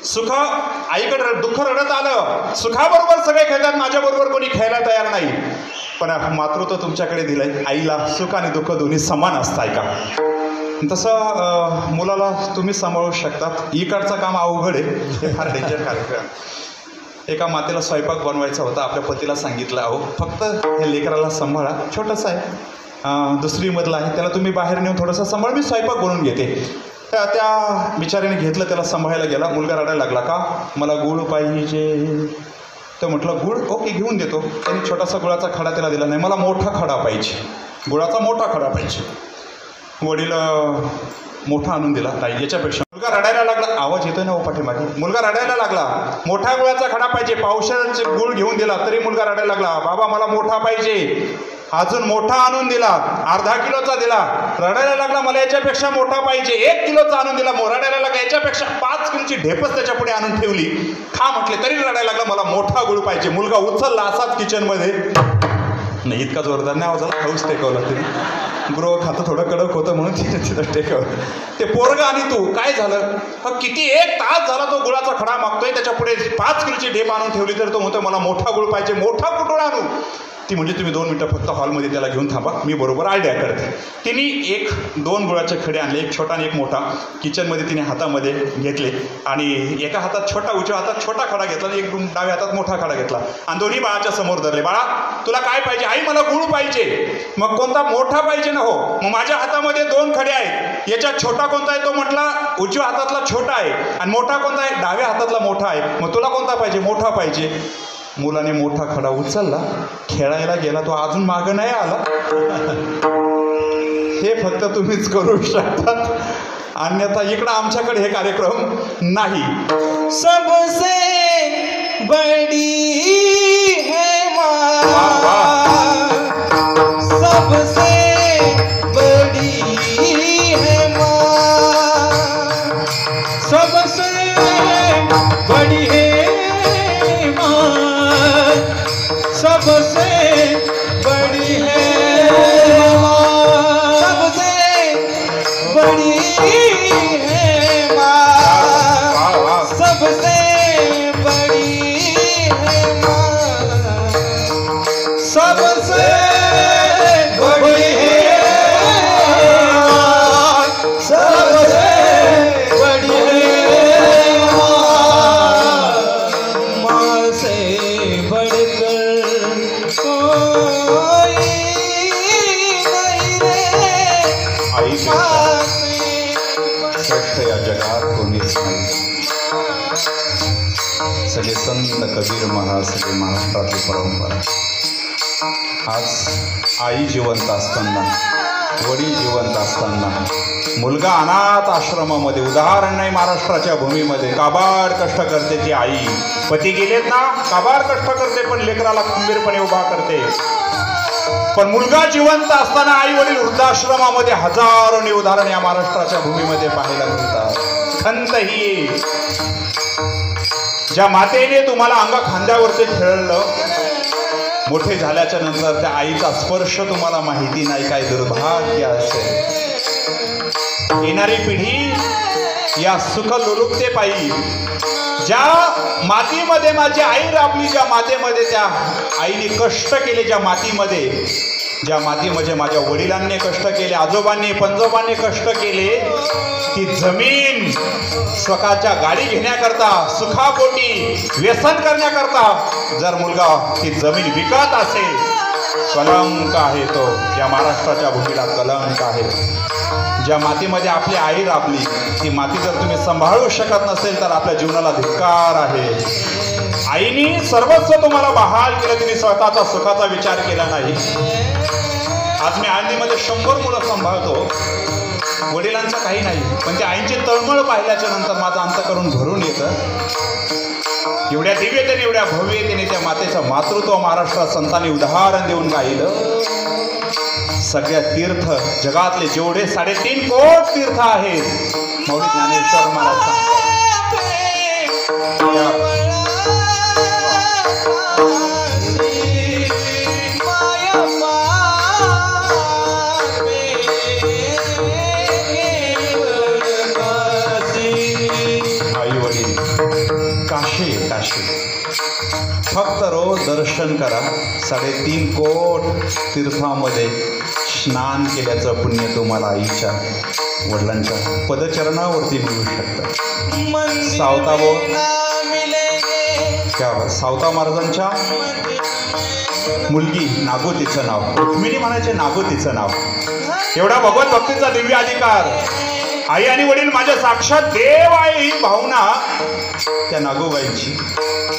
सुख आईकडे, दुःख रडत आलं. सुखाबरोबर सगळे खेळतात, माझ्याबरोबर कोणी खेळायला तयार नाही. पण मातृत्व तुमच्याकडे दिलंय. आईला सुख आणि दुःख दोन्ही समान असतं का. तसं मुलाला तुम्ही सांभाळू शकतात. इकडचं काम अवघड आहे, हे फार डेंजर कार्यक्रम. एका मातेला स्वयंपाक बनवायचा होता. आपल्या पतीला सांगितलं, अहो फक्त हे लेकराला सांभाळा, छोटंसं आहे, दुसरी मधलं आहे, त्याला तुम्ही बाहेर नेऊन थोडंसं सांभाळ, मी स्वयंपाक बनवून घेते. त्या बिचाऱ्याने घेतलं, त्याला सांभाळायला गेला. मुलगा रडायला लागला, का मला गुळ पाहिजे. तर म्हटलं गुळ ओके घेऊन देतो. त्यांनी छोटासा गुळाचा खडा त्याला दिला. नाही मला मोठा खडा पाहिजे, गुळाचा मोठा खडा पाहिजे. वडील मोठा आणून दिला. नाही याच्यापेक्षा. मुलगा रडायला लागला, आवाज येतोय ना पाठीमागे. मुलगा रडायला लागला, मोठा गुळाचा खडा पाहिजे. पावसाळ्याचे गुळ घेऊन दिला तरी मुलगा रडायला लागला, बाबा मला मोठा पाहिजे. अजून मोठा आणून दिला, अर्धा किलोचा दिला. रडायला लागला, मला याच्यापेक्षा मोठा पाहिजे. 1 किलोचा आणून दिला. रडायला लागला, याच्यापेक्षा 5 किलोची ढेपच त्याच्या पुढे आणून ठेवली. खा म्हटले तरी रडायला लागला, मला मोठा गुळ पाहिजे. मुलगा उचलला असाच किचनमध्ये. नाही इतका जोरदार नाही आवाजाला, खाऊच टेकवला तरी. गृह खातं थोडं कडक होतं म्हणून तिथं टेकवलं. ते पोरगा आणि तू काय झालं, किती 1 तास झाला तो गुळाचा खडा मागतोय. त्याच्या पुढे 5 किलोची ढेप आणून ठेवली तर तो म्हणतोय मला मोठा गुळ पाहिजे. मोठा कुठून आणू. ती म्हणजे तुम्ही 2 मिनटं फक्त हॉलमध्ये त्याला घेऊन थांबा, मी बरोबर आयडिया करते. तिने 1-2 गुळाचे खडे आणले, एक छोटा आणि एक मोठा. किचनमध्ये तिने हातामध्ये घेतले आणि एका हातात छोटा, उजव्या हातात छोटा खडा घेतला आणि एक डाव्या हातात मोठा खडा घेतला आणि दोन्ही बाळाच्या समोर धरले. बाळा तुला काय पाहिजे. आई मला गुळ पाहिजे. मग कोणता मोठा पाहिजे ना. हो मग माझ्या हातामध्ये 2 खडे आहेत, याच्यात छोटा कोणता आहे. तो म्हटला उजव्या हातातला छोटा आहे आणि मोठा कोणता आहे, डाव्या हातातला मोठा आहे. मग तुला कोणता पाहिजे. मोठा पाहिजे. मुलाने मोठा खडा उचलला, खेळायला गेला. तो अजून मागं नाही आला. हे फक्त तुम्हीच करू शकतात, अन्यथा इकडं आमच्याकडे हे कार्यक्रम नाही. सबसे बड़ी है माँ, सबसे बड़ी है माँ, सबसे बड़ी है सबसे बड़ी है माँ, सबसे बड़ी है माँ, सबसे बड़ी है माँ, सबसे बड़ी है माँ, सबसे बड़ी है माँ, माँ से बढ़कर श्रेष्ठ या जगात कोणीच नाही. सगळे संत कबीर महाराज, सगळे महाराष्ट्रातली परंपरा. आज आई जिवंत असताना, वडील जिवंत असताना, मुलगा अनाथ आश्रमामध्ये, उदाहरण नाही महाराष्ट्राच्या भूमीमध्ये, काबाड कष्ट करते ती आई. पती गेलेत ना, काबाड कष्ट करते पण लेकराला खंबीरपणे उभा करते. पण मुलगा जिवंत असताना आई वडील वृद्धाश्रमामध्ये हजारोनी उदाहरण या महाराष्ट्राच्या भूमीमध्ये पाहायला मिळतात. खंत ही ज्या मातेने तुम्हाला अंग खांद्यावरती खेळलं, मोठे झाल्याच्या नंतर त्या आईचा स्पर्श तुम्हाला माहिती नाही, काय दुर्भाग्य असेल. येणारी पिढी या सुख लोलुपतेपायी, ज्या मातीमध्ये माझी आई राबली, ज्या मातेमध्ये त्या आईने कष्ट केले, ज्या मातीमध्ये माझ्या वडिलांनी कष्ट केले, आजोबांनी पंजोबांनी कष्ट केले, ती जमीन स्वतःच्या गाडी घेण्याकरता, सुखापोटी व्यसन करण्याकरता जर मुलगा ती जमीन विकत असेल, कलंक आहे तो. या महाराष्ट्राच्या भूमीला कलंक आहे. ज्या मातीमध्ये आपली आई राबली, ती माती जर तुम्ही सांभाळू शकत नसेल तर आपल्या जीवनाला धिक्कार आहे. आईनी सर्वस्व तुम्हाला बहाल केलं, तिने स्वतःचा सुखाचा विचार केला नाही. आज मी आळंदीमध्ये 100 मुलं सांभाळतो, वडिलांचं काही नाही, पण त्या आईची तळमळ पाहिल्याच्या नंतर माझं अंतःकरण भरून येतं. एवढ्या दिव्यतेने, एवढ्या भव्यतेने त्या मातेचं मातृत्व महाराष्ट्रात संतांनी उदाहरण देऊन गायलं. सगळ्या तीर्थ, जगातले जेवढे 3.5 कोटी तीर्थ आहेत, मौली ज्ञानेश्वर महाराज आई वडील काशी काशी, फक्त दर्शन करा. 3.5 कोट तीर्थामध्ये स्नान केल्याचं पुण्य तुम्हाला आईच्या वडिलांच्या पदचरणावरती मिळू शकतं. सावता महाराजांच्या मुलगी नागो तिचं नाव, रुक्मिणी म्हणायचे नागो तिचं नाव. एवढा भगवत भक्तीचा दिव्य अधिकार. आई आणि वडील माझ्या साक्षात देव आहे ही भावना त्या नागोबाईंची.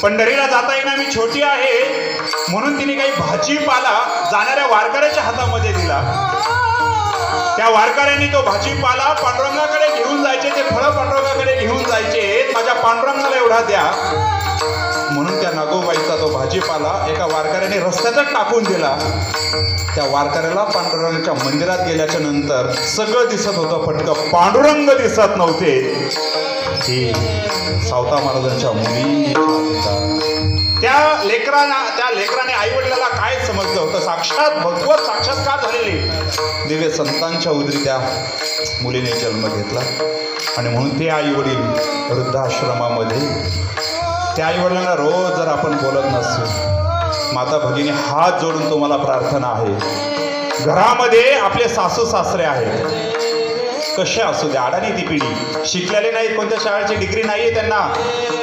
पंढरीला जाता येईना, मी छोटी आहे म्हणून तिने काही भाजीपाला जाणाऱ्या वारकऱ्याच्या हातामध्ये दिला. त्या वारकऱ्यांनी तो भाजीपाला पांडुरंगाकडे घेऊन जायचे, ते फळं पांडुरंगाकडे घेऊन जायचे. माझ्या पांडुरंगाला एवढा द्या म्हणून त्या नागोबाईचा तो भाजीपाला एका वारकऱ्याने रस्त्यातच टाकून दिला. त्या वारकऱ्याला पांडुरंगाच्या मंदिरात गेल्याच्या नंतर सगळं दिसत होतं, फटकं पांडुरंग दिसत नव्हते. ही सावता महाराजांच्या मुली. त्या लेकराने आई वडिलाला काय समजलं होतं? साक्षात भगवत साक्षात्कार झालेले दिव्य संतांच्या उदरी त्या मुलीने जन्म घेतला. आणि म्हणून ते आई वडील वृद्धाश्रमामध्ये, त्या आई वडिलांना रोज जर आपण बोलत नसू, माता भगिनी हात जोडून तुम्हाला प्रार्थना आहे. घरामध्ये आपले सासू सासरे आहेत, कसे असू द्या, अडाणी ती पिढी, शिकलेले नाहीत, कोणत्या शाळेची डिग्री नाही आहे त्यांना,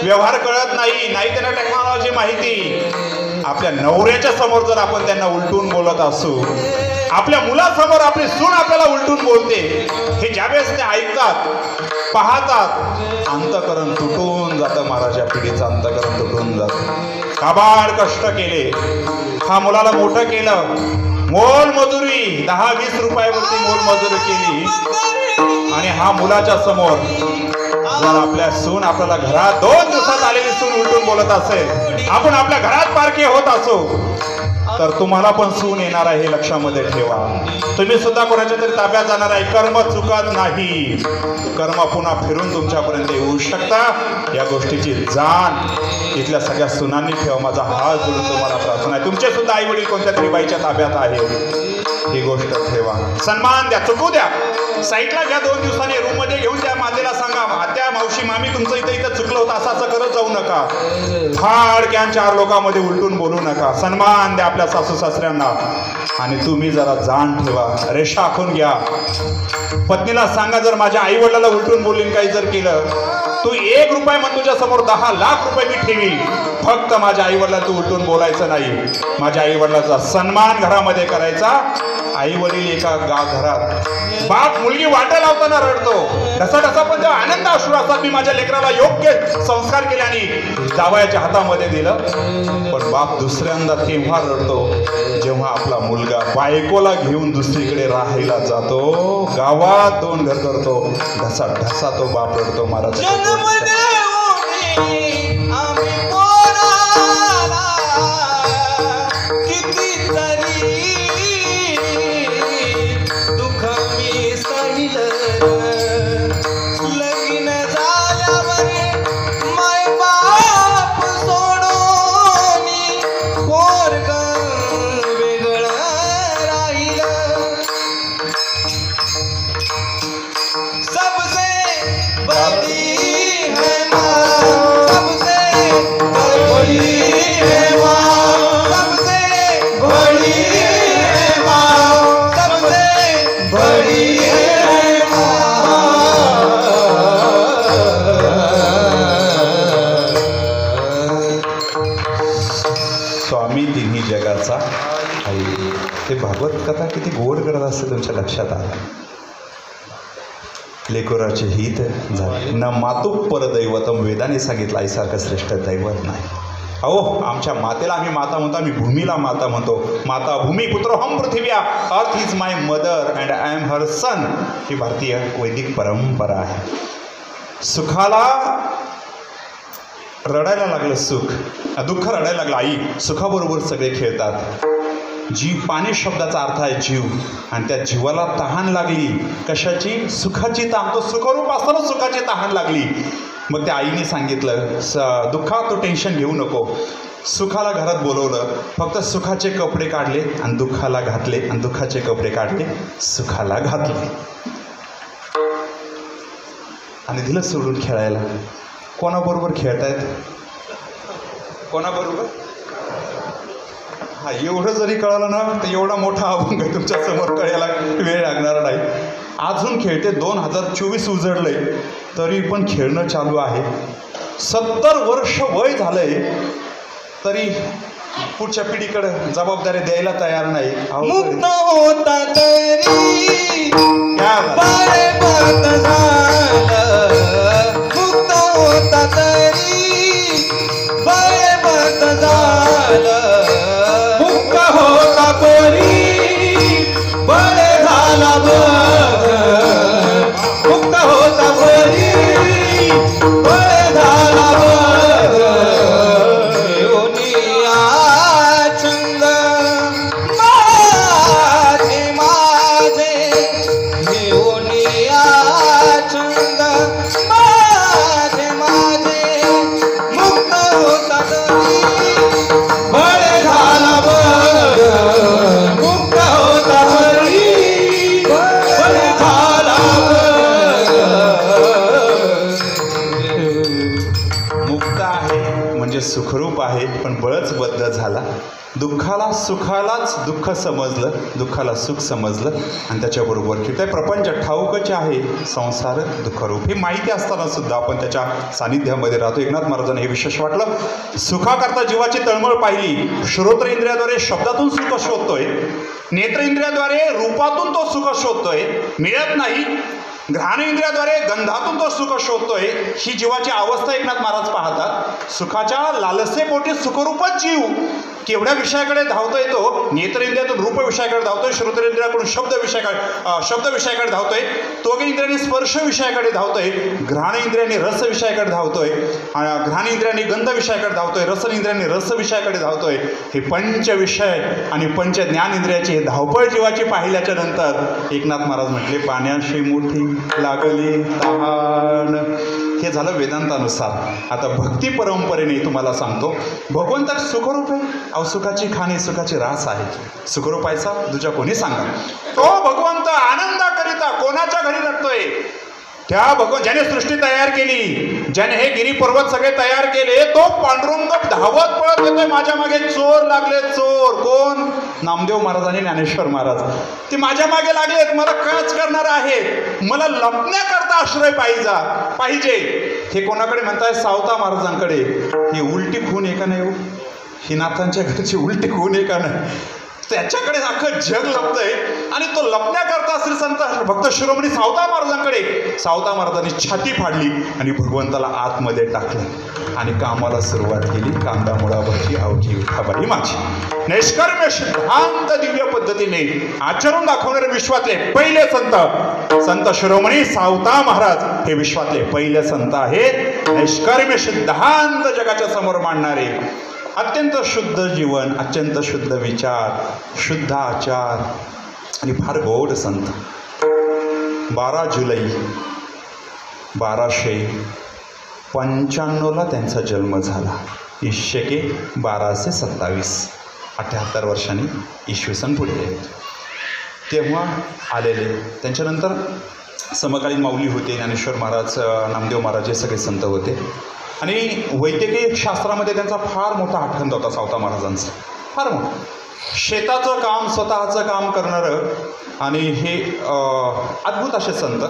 व्यवहार कळत नाही त्यांना टेक्नॉलॉजी माहिती. आपल्या नवऱ्याच्या समोर जर आपण त्यांना उलटून बोलत असू, आपल्या मुलासमोर आपली सून आपल्याला उलटून बोलते, हे ज्यावेळेस ते ऐकतात पाहतात, अंतकरण तुटून जातं. महाराजा पिढीचं अंतकरण तुटून जातं. काबाड कष्ट केले, हा मुलाला मोठं केलं, मोलमजुरी 10-20 रुपयावरती मोलमजुरी केली, आणि हा मुलाच्या समोर जर आपल्या सून आपल्याला घरात 2 दिवसात आलेली सून उलटून बोलत असेल, आपण आपल्या घरात पारखे होत असो, तर तुम्हाला पण सून येणार आहे हे लक्षामध्ये ठेवा. तुम्ही सुद्धा कोणाच्या तरी ताब्यात जाणार आहे. कर्म चुकत नाही, कर्म पुन्हा फिरून तुमच्यापर्यंत येऊ शकता. या गोष्टीची जाण इथल्या सगळ्या सुनांनी ठेवा. माझा हात जोडून तुम्हाला प्रार्थना आहे. तुमचे सुद्धा आई वडील कोणत्या तरी बाईच्या ताब्यात आहेत, ही गोष्ट ठेवा. सन्मान द्या, चुकू द्या, साईटला घ्या, 2 दिवसांनी रूममध्ये घेऊन त्या मातेला सांगा, आत्या मावशी मामी तुमचं इथं चुकलं होतं, असं करत जाऊ नका. फाडक्यान 4 लोकांमध्ये उलटून बोलू नका. सन्मान द्या आपल्या सासू सासऱ्यांना. आणि तुम्ही जरा जाण ठेवा, रेषा आखून घ्या. पत्नीला सांगा, जर माझ्या आई वडिलाला उलटून बोलून काही जर केलं, तू 1 रुपया मग तुझ्या समोर 10 लाख रुपये मी ठेवील, फक्त माझ्या आई वडिलाला तू उलटून बोलायचं नाही. माझ्या आई वडिलाचा सन्मान घरामध्ये करायचा. आई वडील एका घरात, बाप मुलगी वाटा लावताना रडतो, ढसा पण तेव्हा आनंद अश्रू असतात, मी माझ्या लेकराला योग्य संस्कार केले आणि जावयाच्या हातामध्ये दिलं. पण बाप दुसऱ्यांदा केव्हा रडतो? जेव्हा आपला मुलगा बायकोला घेऊन दुसरीकडे राहायला जातो, गावात 2 घर करतो, ढसा तो बाप रडतो. महाराज स्वामी तिन्ही जगाचा आई. ते भागवत कथा किती गोड करत असते तुमच्या लक्षात आलं. लेकराचे हित झाले न मातुक परदैवतम, वेदाने सांगितलं आईसारखं श्रेष्ठ दैवत नाही. अहो, आमच्या मातेला आम्ही माता म्हणतो, आम्ही भूमीला माता म्हणतो. माता भूमी पुत्रोहम पृथिव्या, earth is my mother and I am her son. ही भारतीय वैदिक परंपरा आहे. सुखाला रडायला लागलं सुख, दुःख रडायला लागलं आई, सुखाबरोबर सगळे खेळतात. जीव, पाणी शब्दाचा अर्थ आहे जीव, आणि त्या जीवाला तहान लागली. कशाची? सुखाची तहान. तो सुखरूप असताना सुखाची तहान लागली. मग त्या आईने सांगितलं, दुःखात तो टेन्शन घेऊ नको. सुखाला घरात बोलवलं, फक्त सुखाचे कपडे काढले आणि दुःखाला घातले, आणि दुःखाचे कपडे काढले सुखाला घातले, आणि दिलं सोडून खेळायला. कोणाबरोबर खेळतायत? कोणाबरोबर? हा एवढं जरी कळलं ना तर एवढा मोठा अभंग तुमच्या समोर कळायला वेळ लागणार नाही. अजून खेळते 2024 उजडलंय तरी पण खेळणं चालू आहे. 70 वर्ष वय झालंय तरी पुढच्या पिढीकडे जबाबदारी द्यायला तयार नाही. मुक्त होता तरी क्या बात. पायपत झालं, मुक्त होता तरी पायपत झालं, मुक्त होता तरी बळे झाला बघ, मुक्त होता तरी बळे झाला बघ. योनिया चंग माझे माझे, योनिया चंग माझे माझे, मुक्त होता तरी बळे झाला बघ, मुक्त होता तरी बळे झाला मुक्त आहे म्हणजे सुखरूप आहे, पण बळच बद्ध झाला. दुःखाला सुखालाच दुःख समजलं, दुःखाला सुख समजलं आणि त्याच्याबरोबर की ते प्रपंच ठाऊकच आहे, संसार दुःखरूप हे माहिती असताना सुद्धा आपण त्याच्या सानिध्यामध्ये राहतो. एकनाथ महाराजांना हे विशेष वाटलं. सुखाकरता जीवाची तळमळ पाहिली. श्रोत्र इंद्रियाद्वारे शब्दातून सुख शोधतोय, नेत्र इंद्रियाद्वारे रूपातून तो सुख शोधतोय, मिळत नाही. घ्राण इंद्रियाद्वारे गंधातून तो सुख शोधतोय. ही जीवाची अवस्था एकनाथ महाराज पाहतात. सुखाच्या लालसेपोटी सुखरूपच जीव केवढ्या विषयाकडे धावतोय तो. नेत्र इंद्रियातून रूप विषयाकडे धावतोय, श्रोत्र इंद्रियाकडून शब्द विषयाकडे धावतोय, त्वग इंद्रियाने स्पर्श विषयाकडे धावतोय, घ्राण इंद्रियाने रस विषयाकडे धावतोय, घ्राण इंद्रियाने गंध विषयाकडे धावतोय, रसन इंद्रियाने रस विषयाकडे धावतोय. हे पंच विषय आणि पंच ज्ञान इंद्रियाची हे धावपळ जीवाची पाहिल्याच्या नंतर एकनाथ महाराज म्हटले पाण्याशी मोठी लागली तहान. हे झालं वेदांतानुसार. आता भक्ती परंपरेने तुम्हाला सांगतो भगवंत सुखरूप आहे. अहो सुखाची खाणी सुखाची रास आहे. सुखरूप आहेचा तुझ्या कोणी सांगा. तो भगवंत आनंदाकरिता कोणाच्या घरी नटतोय? त्या भगवंत ज्याने सृष्टी तयार केली, ज्याने हे गिरी पर्वत सगळे तयार केले, तो पांडुरंग धावत पळत येतोय माझ्या मागे. चोर लागले चोर. कोण? नामदेव महाराज आणि ज्ञानेश्वर महाराज. ते माझ्या मागे लागलेत, मला काच करणार आहेत, मला लपण्याकरता आश्रय पाहिजे. हे कोणाकडे म्हणताय? सावता महाराजांकडे. ही उलटी खून आहे का नाही हो? ही नाथांच्या घरची उलटी खून आहे का नाही? त्याच्याकडे अख्खं जग लपतंय आणि तो लपण्याकरता श्री संत भक्त शिरोमणी सावता महाराजांकडे. सावता महाराजांनी छाती फाडली आणि भगवंताला आतमध्ये टाकलं आणि कामाला सुरुवात केली. कांदा मुळावरची अवघी विठाबाई माझी. निष्कर्म सिद्धांत दिव्य पद्धतीने आचरून दाखवणारे विश्वातले पहिले संत शिरोमणी सावता महाराज हे विश्वातले पहिले संत आहेत. निष्कर्म सिद्धांत जगाच्या समोर मांडणारे, अत्यंत शुद्ध जीवन, अत्यंत शुद्ध विचार, शुद्ध आचार आणि फार गोड संत. 12 जुलै 1295 त्यांचा जन्म झाला. ईशके 1227, 78 वर्षांनी इसवी सन पुढे तेव्हा आलेले. त्यांच्यानंतर समकालीन माऊली होते, ज्ञानेश्वर महाराज, नामदेव महाराज हे सगळे संत होते. आणि वैद्यकीय शास्त्रामध्ये त्यांचा फार मोठा हातखंड होता सावता महाराजांचा, फार मोठा. शेताचं काम स्वतःचं काम करणारं आणि हे अद्भुत असे संत.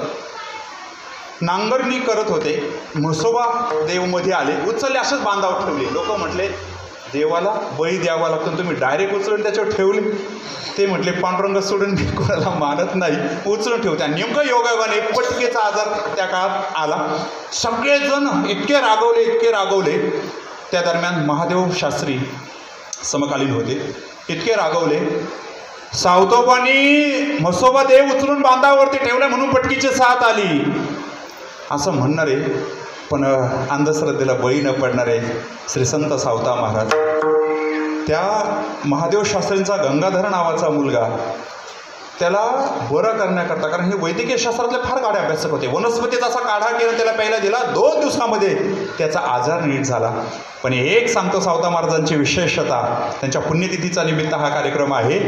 नांगरणी करत होते, म्हसोबा देवमध्ये आले, उचलले असेच बांधावर ठेवले. लोक म्हटले देवाला बळी द्यावा लागतो, तुम्ही डायरेक्ट उचलून त्याच्यावर ठेवले. ते म्हटले पांडुरंग सोडून मी कोणाला मानत नाही, उचलून ठेवत्या. नेमकं योगायोगाने पटकेचा आजार त्या काळात आला. सगळेजण इतके रागवले. त्या दरम्यान महादेव शास्त्री समकालीन होते, इतके रागवले. सावतोबांनी म्हसोबा देव उचलून बांधावरती ठेवला म्हणून पटकीची साथ आली असं म्हणणारे, पण अंधश्रद्धेला बळी न पडणारे श्री संत सावता महाराज. त्या महादेव शास्त्रींचा गंगाधर नावाचा मुलगा, त्याला बरं करण्याकरता, कारण हे वैद्यकीय शास्त्रातले फार गाढे अभ्यासक होते, वनस्पतीचा असा काढा केला त्याला प्यायला दिला. 2 दिवसामध्ये त्याचा आजार नीट झाला. पण एक सांगतो सावता महाराजांची विशेषता, त्यांच्या पुण्यतिथीचा निमित्त हा कार्यक्रम आहे.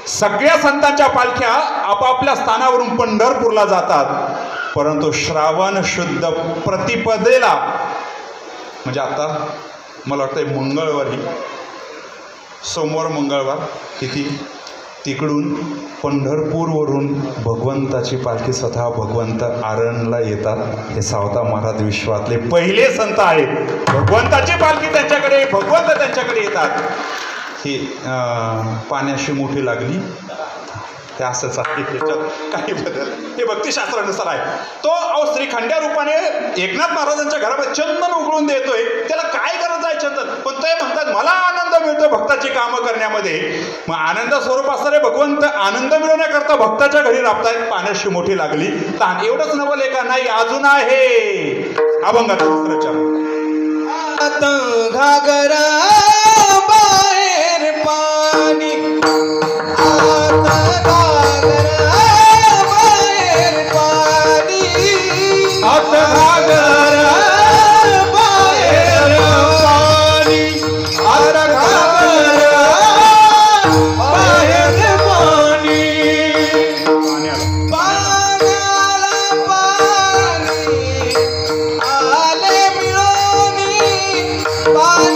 सगळ्या संतांच्या पालख्या आपापल्या स्थानावरून पंढरपूरला जातात, परंतु श्रावण शुद्ध प्रतिपदेला, म्हणजे आता मला वाटतं मंगळवारी सोमवार मंगळवार तिथी तिकडून पंढरपूरवरून भगवंताची पालखी स्वतः भगवंत आरणला येतात. हे सावता महाराज विश्वातले पहिले संत आहेत. भगवंताची पालखी त्यांच्याकडे, भगवंत त्यांच्याकडे येतात. ही पाण्याशी मोठी लागली ते असंच आहे, त्याच्यात काही बदल हे भक्तिशास्त्रानुसार आहे. तो श्री खंड्या रूपाने एकनाथ महाराजांच्या घरामध्ये चंदन उघडून देतोय. त्याला काय गरज आहे चंदन, पण ते म्हणतात मला आनंद मिळतो भक्ताची कामं करण्यामध्ये. मग आनंद स्वरूप असणारे भगवंत आनंद मिळवण्याकरता भक्ताच्या घरी राबतायत. पाण्याशी मोठी लागली ताण. एवढंच नवले का, नाही अजून आहे अभंगाचा दुसरा चरण. घागरा बाहेर पाणी, आता घागरा बाहेर पाणी, आता घागरा बाहेर पाणी, आता घागरा बाहेर पाणी, पाण्याला पाणी आले मिळूनी,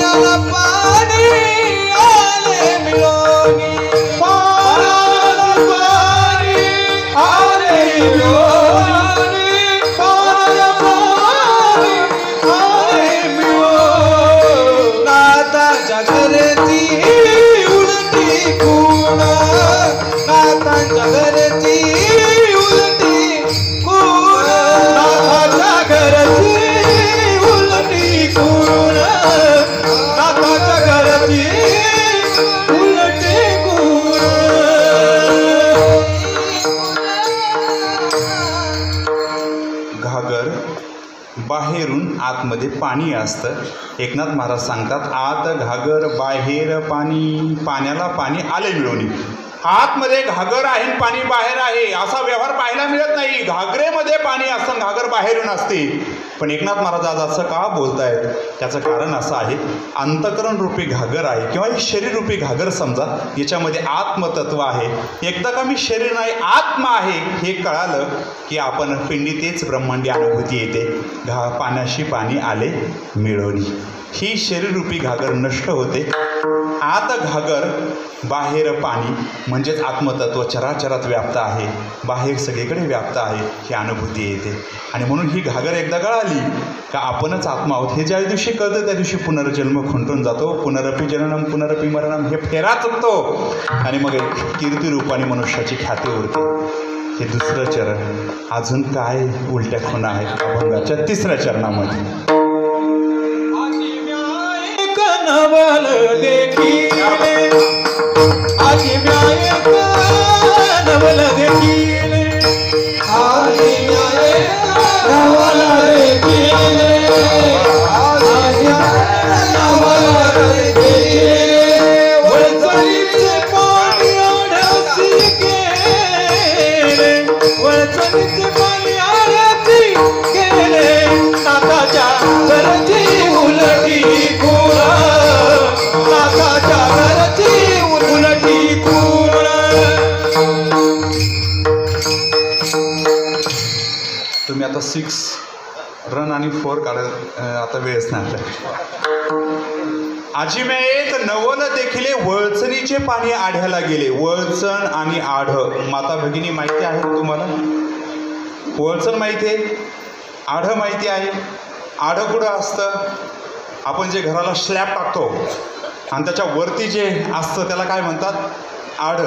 पाण्याला पाणी आले मिळूनी, पाण्याला पाणी आले मिळूनी, पाण्याला पाणी आले मिळूनी. नाथाच्या घरची उलटी खूण, नाथाच्या घरची उलटी खूण, नाथाच्या घरची उलटी खूण, नाथाच्या घरची उलटी खूण. घागर बाहेरून आतमध्ये पाणी असतं. एकनाथ महाराज सांगतात आत घागर बाहेर पाणी, पाण्याला पाणी आले मिळवणी. आतमध्ये घागर आहे आणि पाणी बाहेर आहे असा व्यवहार पाहायला मिळत नाही. घागरेमध्ये पाणी असतं, घागर बाहेरून असते. पण एकनाथ महाराज आज असं का बोलतायत, त्याचं कारण असं आहे, अंतकरण रूपी घागर आहे किंवा ही शरीर रूपी घागर समजा, याच्यामध्ये आत्मतत्व आहे. एकदा का मी शरीर नाही आत्मा आहे हे कळालं की आपण पिंडी तेच ब्रह्मांडी अनुभूती येते. पाण्याशी पाणी आले मिळवणी. ही शरीररूपी घागर नष्ट होते. आत घागर बाहेर पाणी म्हणजेच आत्मतत्व चराचरात व्याप्त आहे, बाहेर सगळीकडे व्याप्त आहे ही अनुभूती येते. आणि म्हणून ही घागर एकदा कळाली का आपणच आत्मा आहोत हे ज्या दिवशी कळतं त्या दिवशी पुनर्जन्म खुंटून जातो. पुनरपी जननम पुनरपी मरणम हे फेरा चुकतो आणि मग एक कीर्तिरूपाने मनुष्याची ख्याती उरते. हे दुसरं चरण. अजून काय उलट्या खुणा आहेत अभंगाच्या तिसऱ्या चरणामध्ये. नवल देखीले आजी म्याय नवल देखीले, आजी म्याय नवल देखीले, आजी नवल देखीले. वळचणीचे पाणी आढळती गेले, वळचणीचे पाणी आढळती गेले, नाथाच्या घरची उलटी खूण, नाथाच्या घरची उलटी खूण. तुम्ही आता 6 रन आणि 4 काढायला आता वेळच नाही आपल्याला. आजीमेत नवल देखिले वळचणीचे पाणी आढ्याला गेले. वळचण आणि आढ माता भगिनी माहिती आहे तुम्हाला. वळचण माहिती आहे, आढ माहिती आहे. आढ कुठं असतं, आपण जे घराला स्लॅब टाकतो आणि त्याच्या वरती जे असतं त्याला काय म्हणतात, आढ.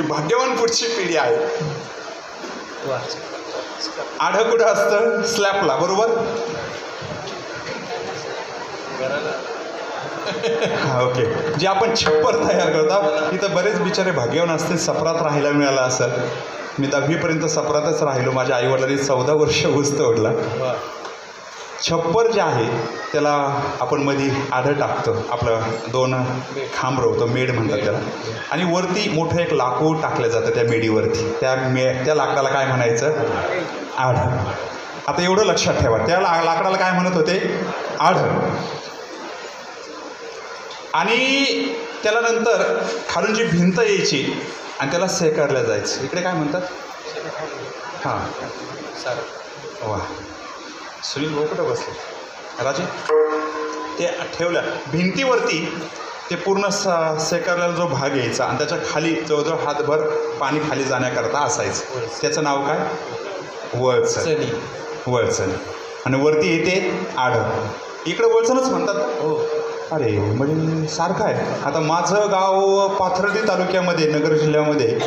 भाग्यवान पुढची पिढी आहे. आढ कुठं असतं, स्लॅबला, बरोबर. हा ओके. जे आपण छप्पर तयार करतात इथं बरेच बिचारे भाग्यवान असतील, सपरात राहायला मिळालं असेल. मी 10वीपर्यंत सपरातच राहिलो. माझ्या आईवडिलांनी 14 वर्ष ऊस तोडला. छप्पर जे आहे त्याला आपण मध्ये आढं टाकतो, आपलं 2 खांब रोवतो, मेड म्हणतात त्याला, आणि वरती मोठं एक लाकूड टाकलं जातं त्या मेडीवरती. त्या लाकडाला काय म्हणायचं, आढ. आता एवढं लक्षात ठेवा, त्या लाकडाला काय म्हणत होते, आढ. आणि त्याला नंतर खालून जी भिंत यायची आणि त्याला सेकारल्या जायचं. इकडे काय म्हणतात, हां वा, सुनील भाऊ कुठं बसले, राजे ते ठेवल्या भिंतीवरती ते पूर्ण सेकरलेला जो भाग यायचा आणि त्याच्या खाली जवळजवळ हातभर पाणी खाली जाण्याकरता असायचं. त्याचं नाव काय? वळचण. वळचण. आणि वरती येते आड. इकडे वळचणच म्हणतात. हो. अरे म्हणजे सारखं आहे. आता माझं गाव पाथर्डी तालुक्यामध्ये नगर जिल्ह्यामध्ये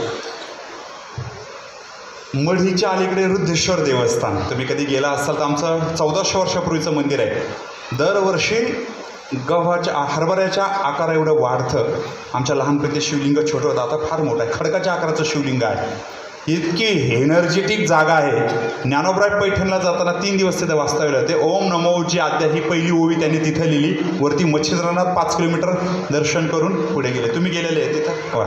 मढीच्या अलीकडे रुद्धेश्वर देवस्थान, तुम्ही कधी गेला असाल तर आमचं 1400 वर्षापूर्वीचं मंदिर आहे. दरवर्षी गव्हाच्या हरभऱ्याच्या आकारा एवढं वाढतं. आमच्या लहानपणी ते शिवलिंग छोटं होतं, आता फार मोठं आहे. खडकाच्या आकाराचं शिवलिंग आहे. इतकी एनर्जेटिक जागा आहे. ज्ञानोबराय पैठणला जाताना 3 दिवस तिथे वास्तव्य ते ओम नमोची आद्या ही पहिली ओवी त्यांनी तिथं लिहिली. वरती मच्छिंद्रनाथ 5 किलोमीटर दर्शन करून पुढे गेले. तुम्ही गेलेले आहे तिथं? वा.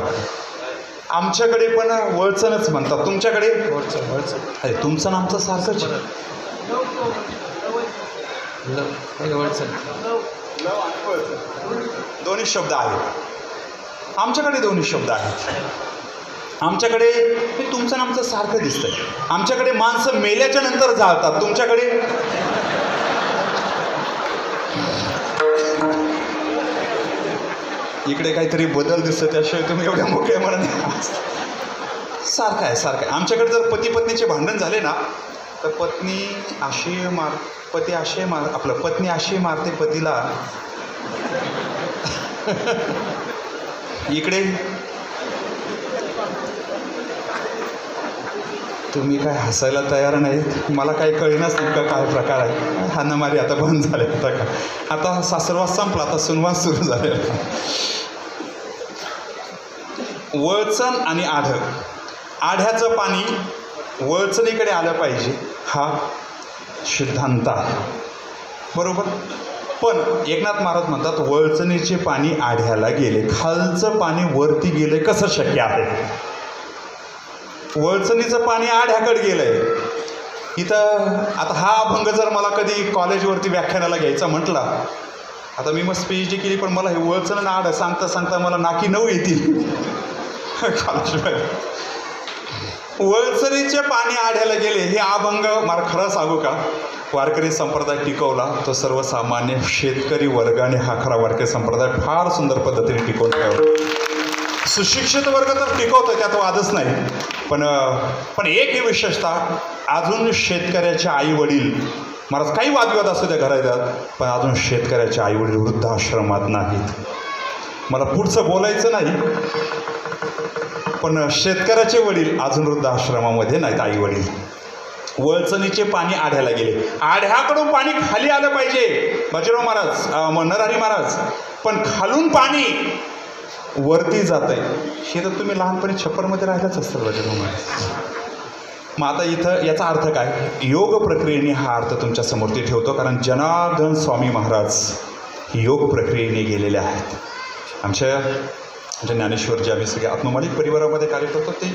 आमच्याकडे पण वळचणच म्हणतात. तुमच्याकडे? अरे तुमचं नामचं सारखंच. दोन्ही शब्द आहेत. आमच्याकडे दोन्ही शब्द आहेत. आमच्याकडे तुमचं नामचं सारखं दिसतंय. आमच्याकडे माणसं मेल्याच्या नंतर जाळतात. तुमच्याकडे इकडे काहीतरी बदल दिसतं, त्याशिवाय तुम्ही एवढ्या मोकळ्या म्हणत. सारखं आहे सारखं आहे. आमच्याकडे जर पती पत्नीचे भांडण झाले ना तर पत्नी अशी पती असे आपलं पत्नी अशी मारते पतीला. इकडे तुम्ही काय हसायला तयार नाहीत. मला काही कळेनाच नेमका काय प्रकार आहे. हाणामारी आता बंद झाले. आता का आता सासरवास संपला, आता सुनवास सुरू झालेला. वळचण आणि आढ. आढ्याचं पाणी वळचणीकडे आलं पाहिजे हा सिद्धांत आहे, बरोबर. पण एकनाथ महाराज म्हणतात वळचणीचे पाणी आढ्याला गेले, खालचं पाणी वरती गेले, कसं शक्य आहे? वळचणीचं पाणी आढ्याकडे गेलंय. इथं आता हा अभंग जर मला कधी कॉलेजवरती व्याख्यानाला घ्यायचा म्हटला, आता मी मस्त PhD केली, पण मला हे वळचण आढ सांगता सांगता मला नाकी 9 येतील. वळचणीचे पाणी आढ्याला गेले हे अभंग मला खरं सांगू का, वारकरी संप्रदाय टिकवला तो सर्वसामान्य शेतकरी वर्गाने हा खरा वारकरी संप्रदाय फार सुंदर पद्धतीने टिकवून ठेवला. सुशिक्षित वर्ग तर टिकवतो, त्यात वादच नाही. पण एक ही विशेषता, अजून शेतकऱ्याचे आई वडील, महाराज काही वादविवाद असू द्या घरात, पण अजून शेतकऱ्याचे आई वडील वृद्धाश्रमात नाहीत. मला पुढचं बोलायचं नाही, पण शेतकऱ्याचे वडील अजून वृद्धाश्रमामध्ये नाहीत आई वडील. वळचणीचे पाणी आढ्याला गेले. आढ्याकडून पाणी खाली आलं पाहिजे बाजीराव महाराज, नरहरी महाराज, पण खालून पाणी वरती जात आहे. हे तर तुम्ही लहानपणी छप्परमध्ये राहिलाच असतं बाजीराव महाराज. मग आता इथं याचा अर्थ काय? योग प्रक्रियेने हा अर्थ तुमच्या समोर ते ठेवतो, कारण जनार्दन स्वामी महाराज योग प्रक्रियेने गेलेले आहेत. आमच्या ज्ञानेश्वरजी आम्ही सगळे आत्ममालिक परिवारामध्ये कार्य करतो, ते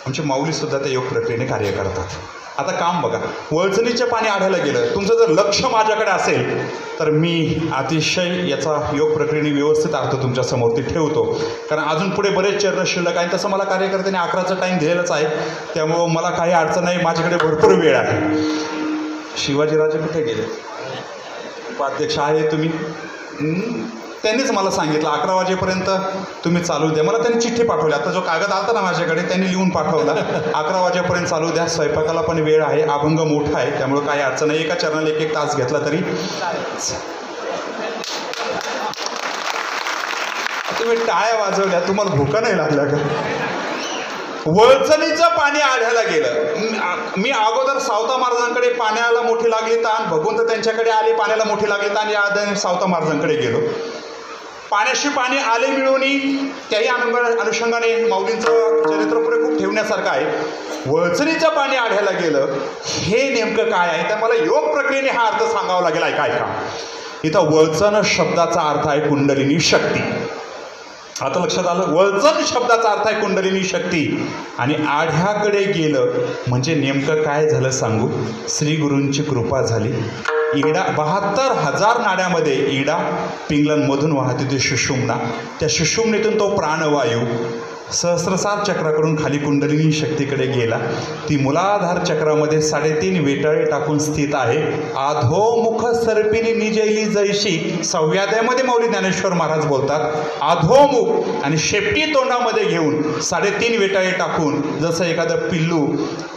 आमचे माऊलीसुद्धा ते योग प्रक्रियेने कार्य करतात. आता काम बघा, वळचणीचे पाणी आढ्याला गेलं. तुमचं जर लक्ष माझ्याकडे असेल तर मी अतिशय याचा योग प्रक्रियेने व्यवस्थित अर्थ तुमच्यासमोर ते ठेवतो, कारण अजून पुढे बरेच चरण शिल्लक आहे. तसं मला कार्यकर्त्याने 11चा टाईम दिलेलाच आहे, त्यामुळं मला काही अडचण नाही, माझ्याकडे भरपूर वेळ आहे. शिवाजीराजे कुठे गेले? उपाध्यक्ष आहे तुम्ही, त्यांनीच मला सांगितलं 11 वाजेपर्यंत तुम्ही चालू द्या. मला त्यांनी चिठ्ठी पाठवली, आता जो कागद आलता ना माझ्याकडे त्यांनी लिहून पाठवला, 11 वाजेपर्यंत चालू द्या, स्वयंपाकाला पण वेळ आहे, अभंग मोठा आहे, त्यामुळे काही अडचण नाही. एका चरणाला 1-1 तास घेतला तरी. तुम्ही टाळ्या वाजवल्या, तुम्हाला भुका नाही लागल्या का? वळचणीचं पाणी आढ्याला गेलं. मी अगोदर सावता महाराजांकडे पाण्याला मोठी लागली ताण, भगवंत त्यांच्याकडे आले, पाण्याला मोठी लागली ताण, या आधाने सावता महाराजांकडे गेलो. पाण्याशी पाणी आले मिळवणी, त्याही अनुषंगाने माऊलींचं चरित्र पुढे खूप ठेवण्यासारखं आहे. वळचणीचं पाणी आढ्याला गेलं हे नेमकं काय आहे, तर मला योग प्रक्रियेने हा अर्थ सांगावा लागेल. ऐका ऐका, इथं वळचण शब्दाचा अर्थ आहे कुंडलिनी शक्ती. आता लक्षात आलं? वळचण शब्दाचा अर्थ आहे कुंडलिनी शक्ती. आणि आढ्याकडे गेलं म्हणजे नेमकं काय झालं सांगू? श्री गुरूंची कृपा झाली. इडा 72,000 नाड्यामध्ये इडा पिंगलांमधून वाहते ती सुषुम्ना, त्या सुषुम्नेतून तो प्राणवायू सहस्रसार चक्राकडून खाली कुंडलिनी शक्तीकडे गेला. ती मूलाधार चक्रामध्ये 3.5 वेटाळे टाकून स्थित आहे. अधोमुख सर्पिणी निजैली जैशी 6व्या अध्यायामध्ये माऊली ज्ञानेश्वर महाराज बोलतात. अधोमुख आणि शेपटी तोंडामध्ये घेऊन 3.5 वेटाळे टाकून, जसं एखादं पिल्लू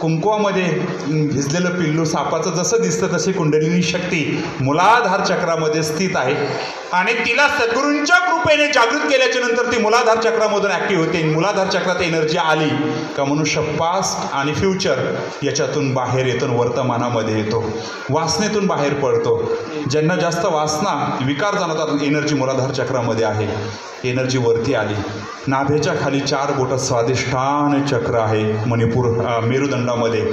कुंकवामध्ये भिजलेलं पिल्लू सापाचं जसं दिसतं तशी कुंडलिनी शक्ती मूलाधार चक्रामध्ये स्थित आहे. आणि तिला सद्गुरूंच्या कृपेने जागृत केल्याच्या नंतर ती मूलाधार चक्रामधून ॲक्टिव्ह होते. मूलाधार चक्रात एनर्जी आली का मनुष्य पास्ट आणि फ्युचर याच्यातून बाहेर येतो, वर्तमानामध्ये येतो, वासनेतून बाहेर पडतो. ज्यांना जास्त वासना विकार जाणवतात, एनर्जी मूलाधार चक्रामध्ये आहे. एनर्जी वरती आली. नाभेच्या खाली 4 बोटं स्वादिष्ठान चक्र आहे मणिपूर मेरुदंडामध्ये.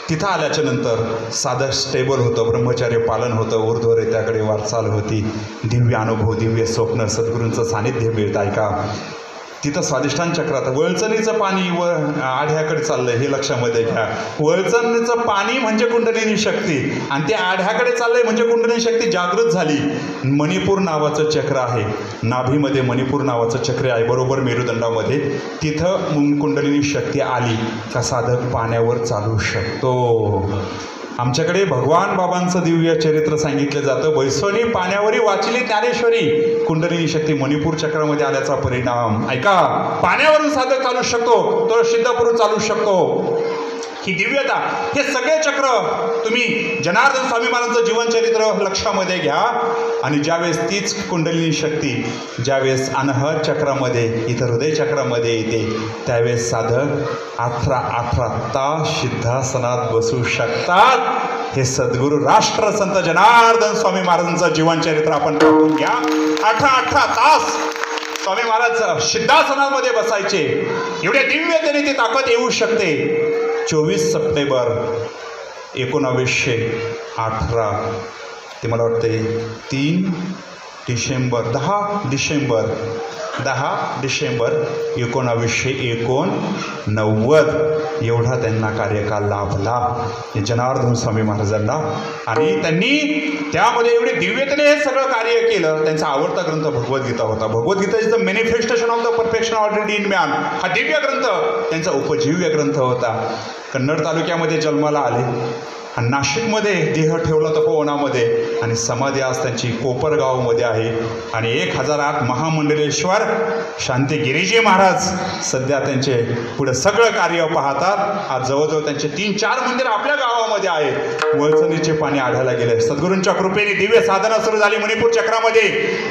तिथं आल्याच्या नंतर साधं स्टेबल होतं, ब्रह्मचर्य पालन होतं, ऊर्ध्वरेत्याकडे वाटचाल होती, दिव्य अनुभव, दिव्य स्वप्न, सद्गुरूंचं सानिध्य मिळतं. ऐका, तिथं स्वादिष्ठान चक्रात वळचणीचं पाणी व आढ्याकडे चाललंय हे लक्षामध्ये घ्या. वळचणीचं पाणी म्हणजे कुंडलिनी शक्ती आणि ते आढ्याकडे चाललंय म्हणजे कुंडलिनी शक्ती जागृत झाली. मणिपूर नावाचं चक्र आहे, नाभीमध्ये मणिपूर नावाचं चक्र आहे बरोबर मेरुदंडामध्ये. तिथं कुंडलिनी शक्ती आली का साधक पाण्यावर चालू शकतो. आमच्याकडे भगवान बाबांचं दिव्य चरित्र सांगितलं जातं. बैसोनी पाण्यावरी वाचली ज्ञानेश्वरी. कुंडलिनी शक्ती मणिपूर चक्रामध्ये आल्याचा परिणाम. ऐका, पाण्यावरून साधक चालू शकतो, तो सिद्ध पुरुष चालू शकतो. ही दिव्यता, हे सगळे चक्र तुम्ही जनार्दन स्वामी महाराजांचं जीवनचरित्र लक्षामध्ये घ्या. आणि ज्यावेळेस तीच कुंडलिनी शक्ती ज्यावेळेस अनहत चक्रामध्ये, इथं हृदय चक्रामध्ये येते, त्यावेळेस साधक 18 तास सिद्धासनात बसू शकतात. हे सद्गुरू राष्ट्रसंत जनार्दन स्वामी महाराजांचं जीवनचरित्र आपण पाहून घ्या. 18 तास स्वामी महाराज सिद्धासनामध्ये बसायचे. एवढे दिव्यतेने ती ताकद येऊ शकते. 24 सप्टेंबर 1918 ते मला वाटते 10 डिसेंबर 1989 एवढा त्यांना कार्यकाल लाभला जनार्दन स्वामी महाराजांना. आणि त्यांनी त्यामध्ये एवढे दिव्यतेने हे सगळं कार्य केलं. त्यांचा आवडता ग्रंथ भगवद्गीता होता. Bhagavad Gita is the manifestation of the perfection already in man. हा दिव्य ग्रंथ त्यांचा उपजीव्य ग्रंथ होता. कन्नड तालुक्यामध्ये जन्माला आले आणि नाशिकमध्ये देह ठेवला तपोवनामध्ये आणि समाधी आज त्यांची कोपरगावमध्ये आहे. आणि 1008 महामंडलेश्वर शांतिगिरीजी महाराज सध्या त्यांचे पुढे सगळं कार्य पाहतात. आज जवळजवळ त्यांचे 3-4 मंदिर आपल्या गावामध्ये आहेत. वळचणीचे पाणी आढळायला गेले. सद्गुरूंच्या कृपेने दिव्य साधना सुरू झाली मणिपूर चक्रामध्ये.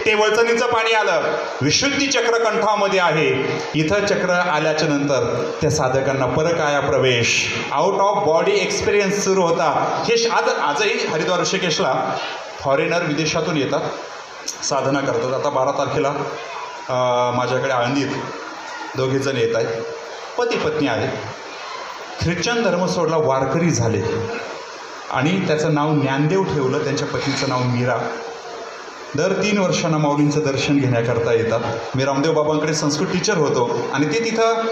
ते वळचणीचं पाणी आलं. विशुद्धी चक्र कंठामध्ये आहे. इथं चक्र आल्याच्या नंतर त्या साधकांना परकाया प्रवेश, आउट ऑफ बॉडी एक्सपिरियन्स सुरू होता. हे आजही हरिद्वार ऋषिकेशला फॉरेनर विदेशातून येतात, साधना करतात. आता 12 तारखेला माझ्याकडे आळंदीत 2 जण येत आहेत. पती पत्नी आहेत. ख्रिश्चन धर्म सोडला, वारकरी झाले आणि त्याचं नाव ज्ञानदेव ठेवलं. त्यांच्या पत्नीचं नाव मीरा. दर 3 वर्षांना माऊलींचं दर्शन घेण्याकरता येतात. मी रामदेव बाबांकडे संस्कृत टीचर होतो आणि ते तिथं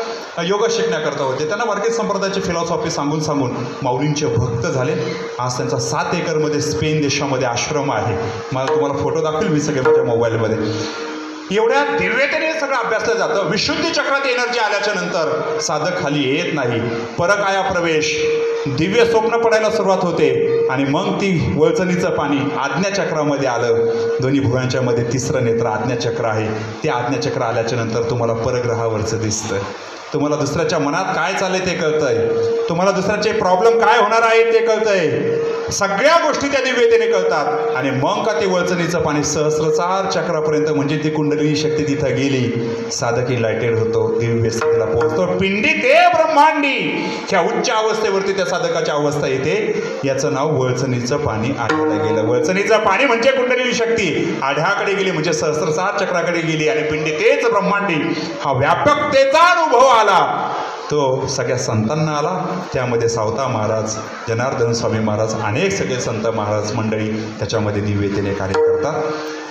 योगा शिकण्याकरता होते. त्यांना वारकरी संप्रदायाची फिलॉसॉफी सांगून माऊलींचे भक्त झाले. आज त्यांचा 7 एकरमध्ये स्पेन देशामध्ये आश्रम आहे. मला तुम्हाला फोटो दाखवेल मी सगळे माझ्या मोबाईलमध्ये. एवढ्या दिव्यतेने सगळं अभ्यासलं जातं. विशुद्धी चक्रात एनर्जी आल्याच्या नंतर साधक खाली येत नाही. परकाया प्रवेश, दिव्य स्वप्न पडायला सुरुवात होते आणि मग ती वळचणीचं पाणी आज्ञाचक्रामध्ये आलं. दोन्ही भुवयांच्या मध्ये 3रं नेत्र आज्ञाचक्र आहे. ते आज्ञाचक्र आल्याच्या नंतर तुम्हाला परग्रहावरचं दिसतं. तुम्हाला दुसऱ्याच्या मनात काय चाललंय ते कळतंय. तुम्हाला दुसऱ्याचे प्रॉब्लेम काय होणार आहे ते कळतंय. सगळ्या गोष्टी त्या दिव्यतेने कळतात. आणि मग का ते वळचणीचं पाणी सहस्रसार चक्रापर्यंत म्हणजे ती कुंडलिनी शक्ती तिथं गेली. साधक इलायटेड होतो, दिव्य स्थितीला पोहोचतो. पिंडी ते ब्रह्मांडी ह्या उच्च अवस्थेवरती त्या साधकाची अवस्था येते. याचं नाव वळचणीचं पाणी आढळलं गेलं. वळचणीचं पाणी म्हणजे कुंडलिनी शक्ती आढ्याकडे गेली म्हणजे सहस्रसार चक्राकडे गेली. आणि पिंडी तेच ब्रह्मांडी हा व्यापकतेचा अनुभव आला. तो सगळ्या संतांना आला. त्यामध्ये सावता महाराज, जनार्दन स्वामी महाराज, अनेक सगळे संत महाराज मंडळी त्याच्यामध्ये दिव्यतेने कार्य करतात.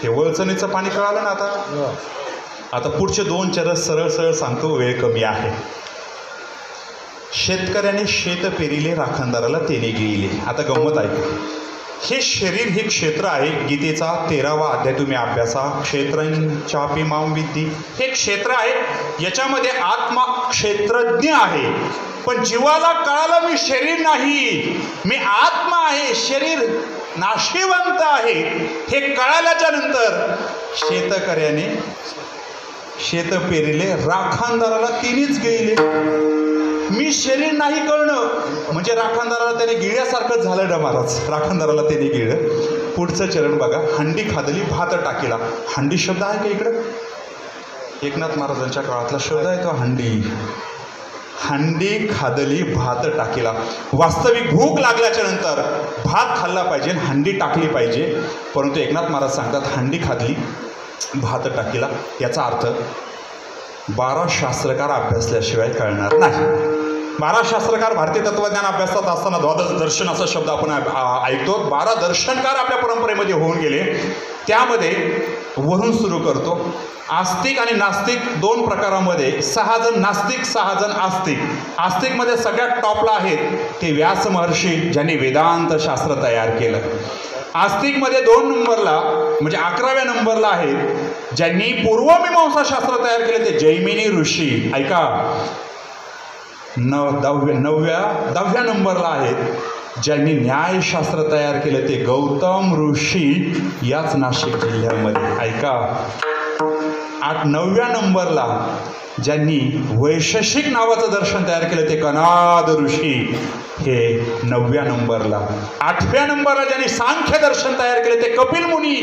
हे वळचणीचं पाणी कळालं ना. आता पुढचे 2 चरस सरळ सांगतो, वेळ कमी आहे. शेतकऱ्याने शेत पेरिले, राखणदाराला तेने गेले. आता गंमत ऐकू. हे शरीर हे क्षेत्र आहे. गीतेचा 13वा अध्याय तुम्ही अभ्यासा. क्षेत्रंचापि मां विद्धी. हे क्षेत्र आहे. याच्यामध्ये आत्मा क्षेत्रज्ञ आहे. पण जीवाला कळालं मी शरीर नाही, मी आत्मा आहे, शरीर नाशिवंत आहे. हे कळाल्याच्या नंतर शेतकऱ्याने शेत पेरिले, राखणदाराला तिनेच गेले. मी शरीर नाही कळणं म्हणजे राखणदाराला त्याने गिळल्यासारखंच झालं ना महाराज. राखणदाराला त्याने गिळलं. पुढचं चरण बघा. हंडी खादली भात टाकीला. हंडी शब्द आहे का इकडं? एकनाथ महाराजांच्या काळातला शब्द आहे तो हंडी. हंडी खादली भात टाकीला. वास्तविक भूक लागल्याच्या नंतर भात खाल्ला पाहिजे, हंडी टाकली पाहिजे. परंतु एकनाथ महाराज सांगतात हंडी खादली भात टाकीला. याचा अर्थ 12 शास्त्रकार अभ्यासल्याशिवाय कळणार नाही. 12 शास्त्रकार भारतीय तत्वज्ञान अभ्यासात असताना द्वादश दर्शन असा शब्द आपण ऐकतो. 12 दर्शनकार आपल्या परंपरेमध्ये होऊन गेले. त्यामध्ये वरून सुरू करतो. आस्तिक आणि नास्तिक 2 प्रकारामध्ये 6 जण नास्तिक, 6 जण आस्तिक. आस्तिकमध्ये सगळ्यात टॉपला आहेत ते व्यास महर्षी, ज्यांनी वेदांत शास्त्र तयार केलं. आस्तिकमध्ये 2 नंबरला म्हणजे 11व्या नंबरला आहेत ज्यांनी पूर्वमीमांसा शास्त्र तयार केले ते जैमिनी ऋषी. ऐका. 10व्या नंबरला आहेत ज्यांनी न्यायशास्त्र तयार केले ते गौतम ऋषी, याच नाशिक जिल्ह्यामध्ये. ऐका. 9व्या नंबरला ज्यांनी वैशेषिक नावाचं दर्शन तयार केलं ते कनाद ऋषी, हे 9व्या नंबरला. 8व्या नंबरला ज्यांनी सांख्य दर्शन तयार केले ते कपिल मुनी.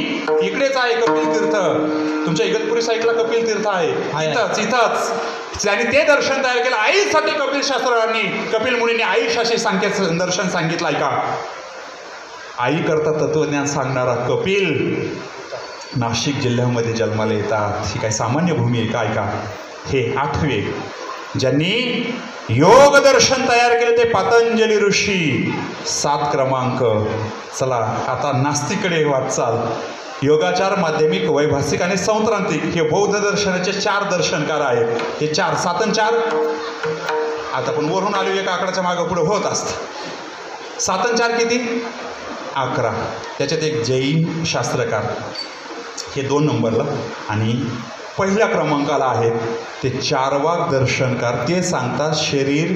इकडेच आहे कपिल तीर्थ. तुमच्या इगतपुरी साईडला कपिल तीर्थ आहे. इथंच त्यांनी ते दर्शन तयार केलं. आईसाठी कपिल शास्त्रांनी, कपिल मुनींनी आईशाशी सांख्य दर्शन सांगितलं. ऐका. आई करता तत्वज्ञान सांगणारा कपिल नाशिक जिल्ह्यामध्ये जन्माला येतात. ही काही सामान्य भूमी आहे का? ऐका. हे 8वे ज्यांनी योग दर्शन तयार केले ते पतंजली ऋषी. 7 क्रमांक. चला आता नास्तिककडे वाटचाल. योगाचार, माध्यमिक, वैभाषिक आणि सौत्रांतिक हे बौद्ध दर्शनाचे 4 दर्शनकार आहेत. हे 4 7 आणि 4 आता पण वरून आलो एका आकड्याच्या मागं पुढे होत असतं. 7 आणि 4 किती? 11. त्याच्यात एक जैन शास्त्रकार हे 2 नंबरला. आणि पहिल्या क्रमांकाला आहेत ते चार्वाक दर्शनकार. ते सांगतात शरीर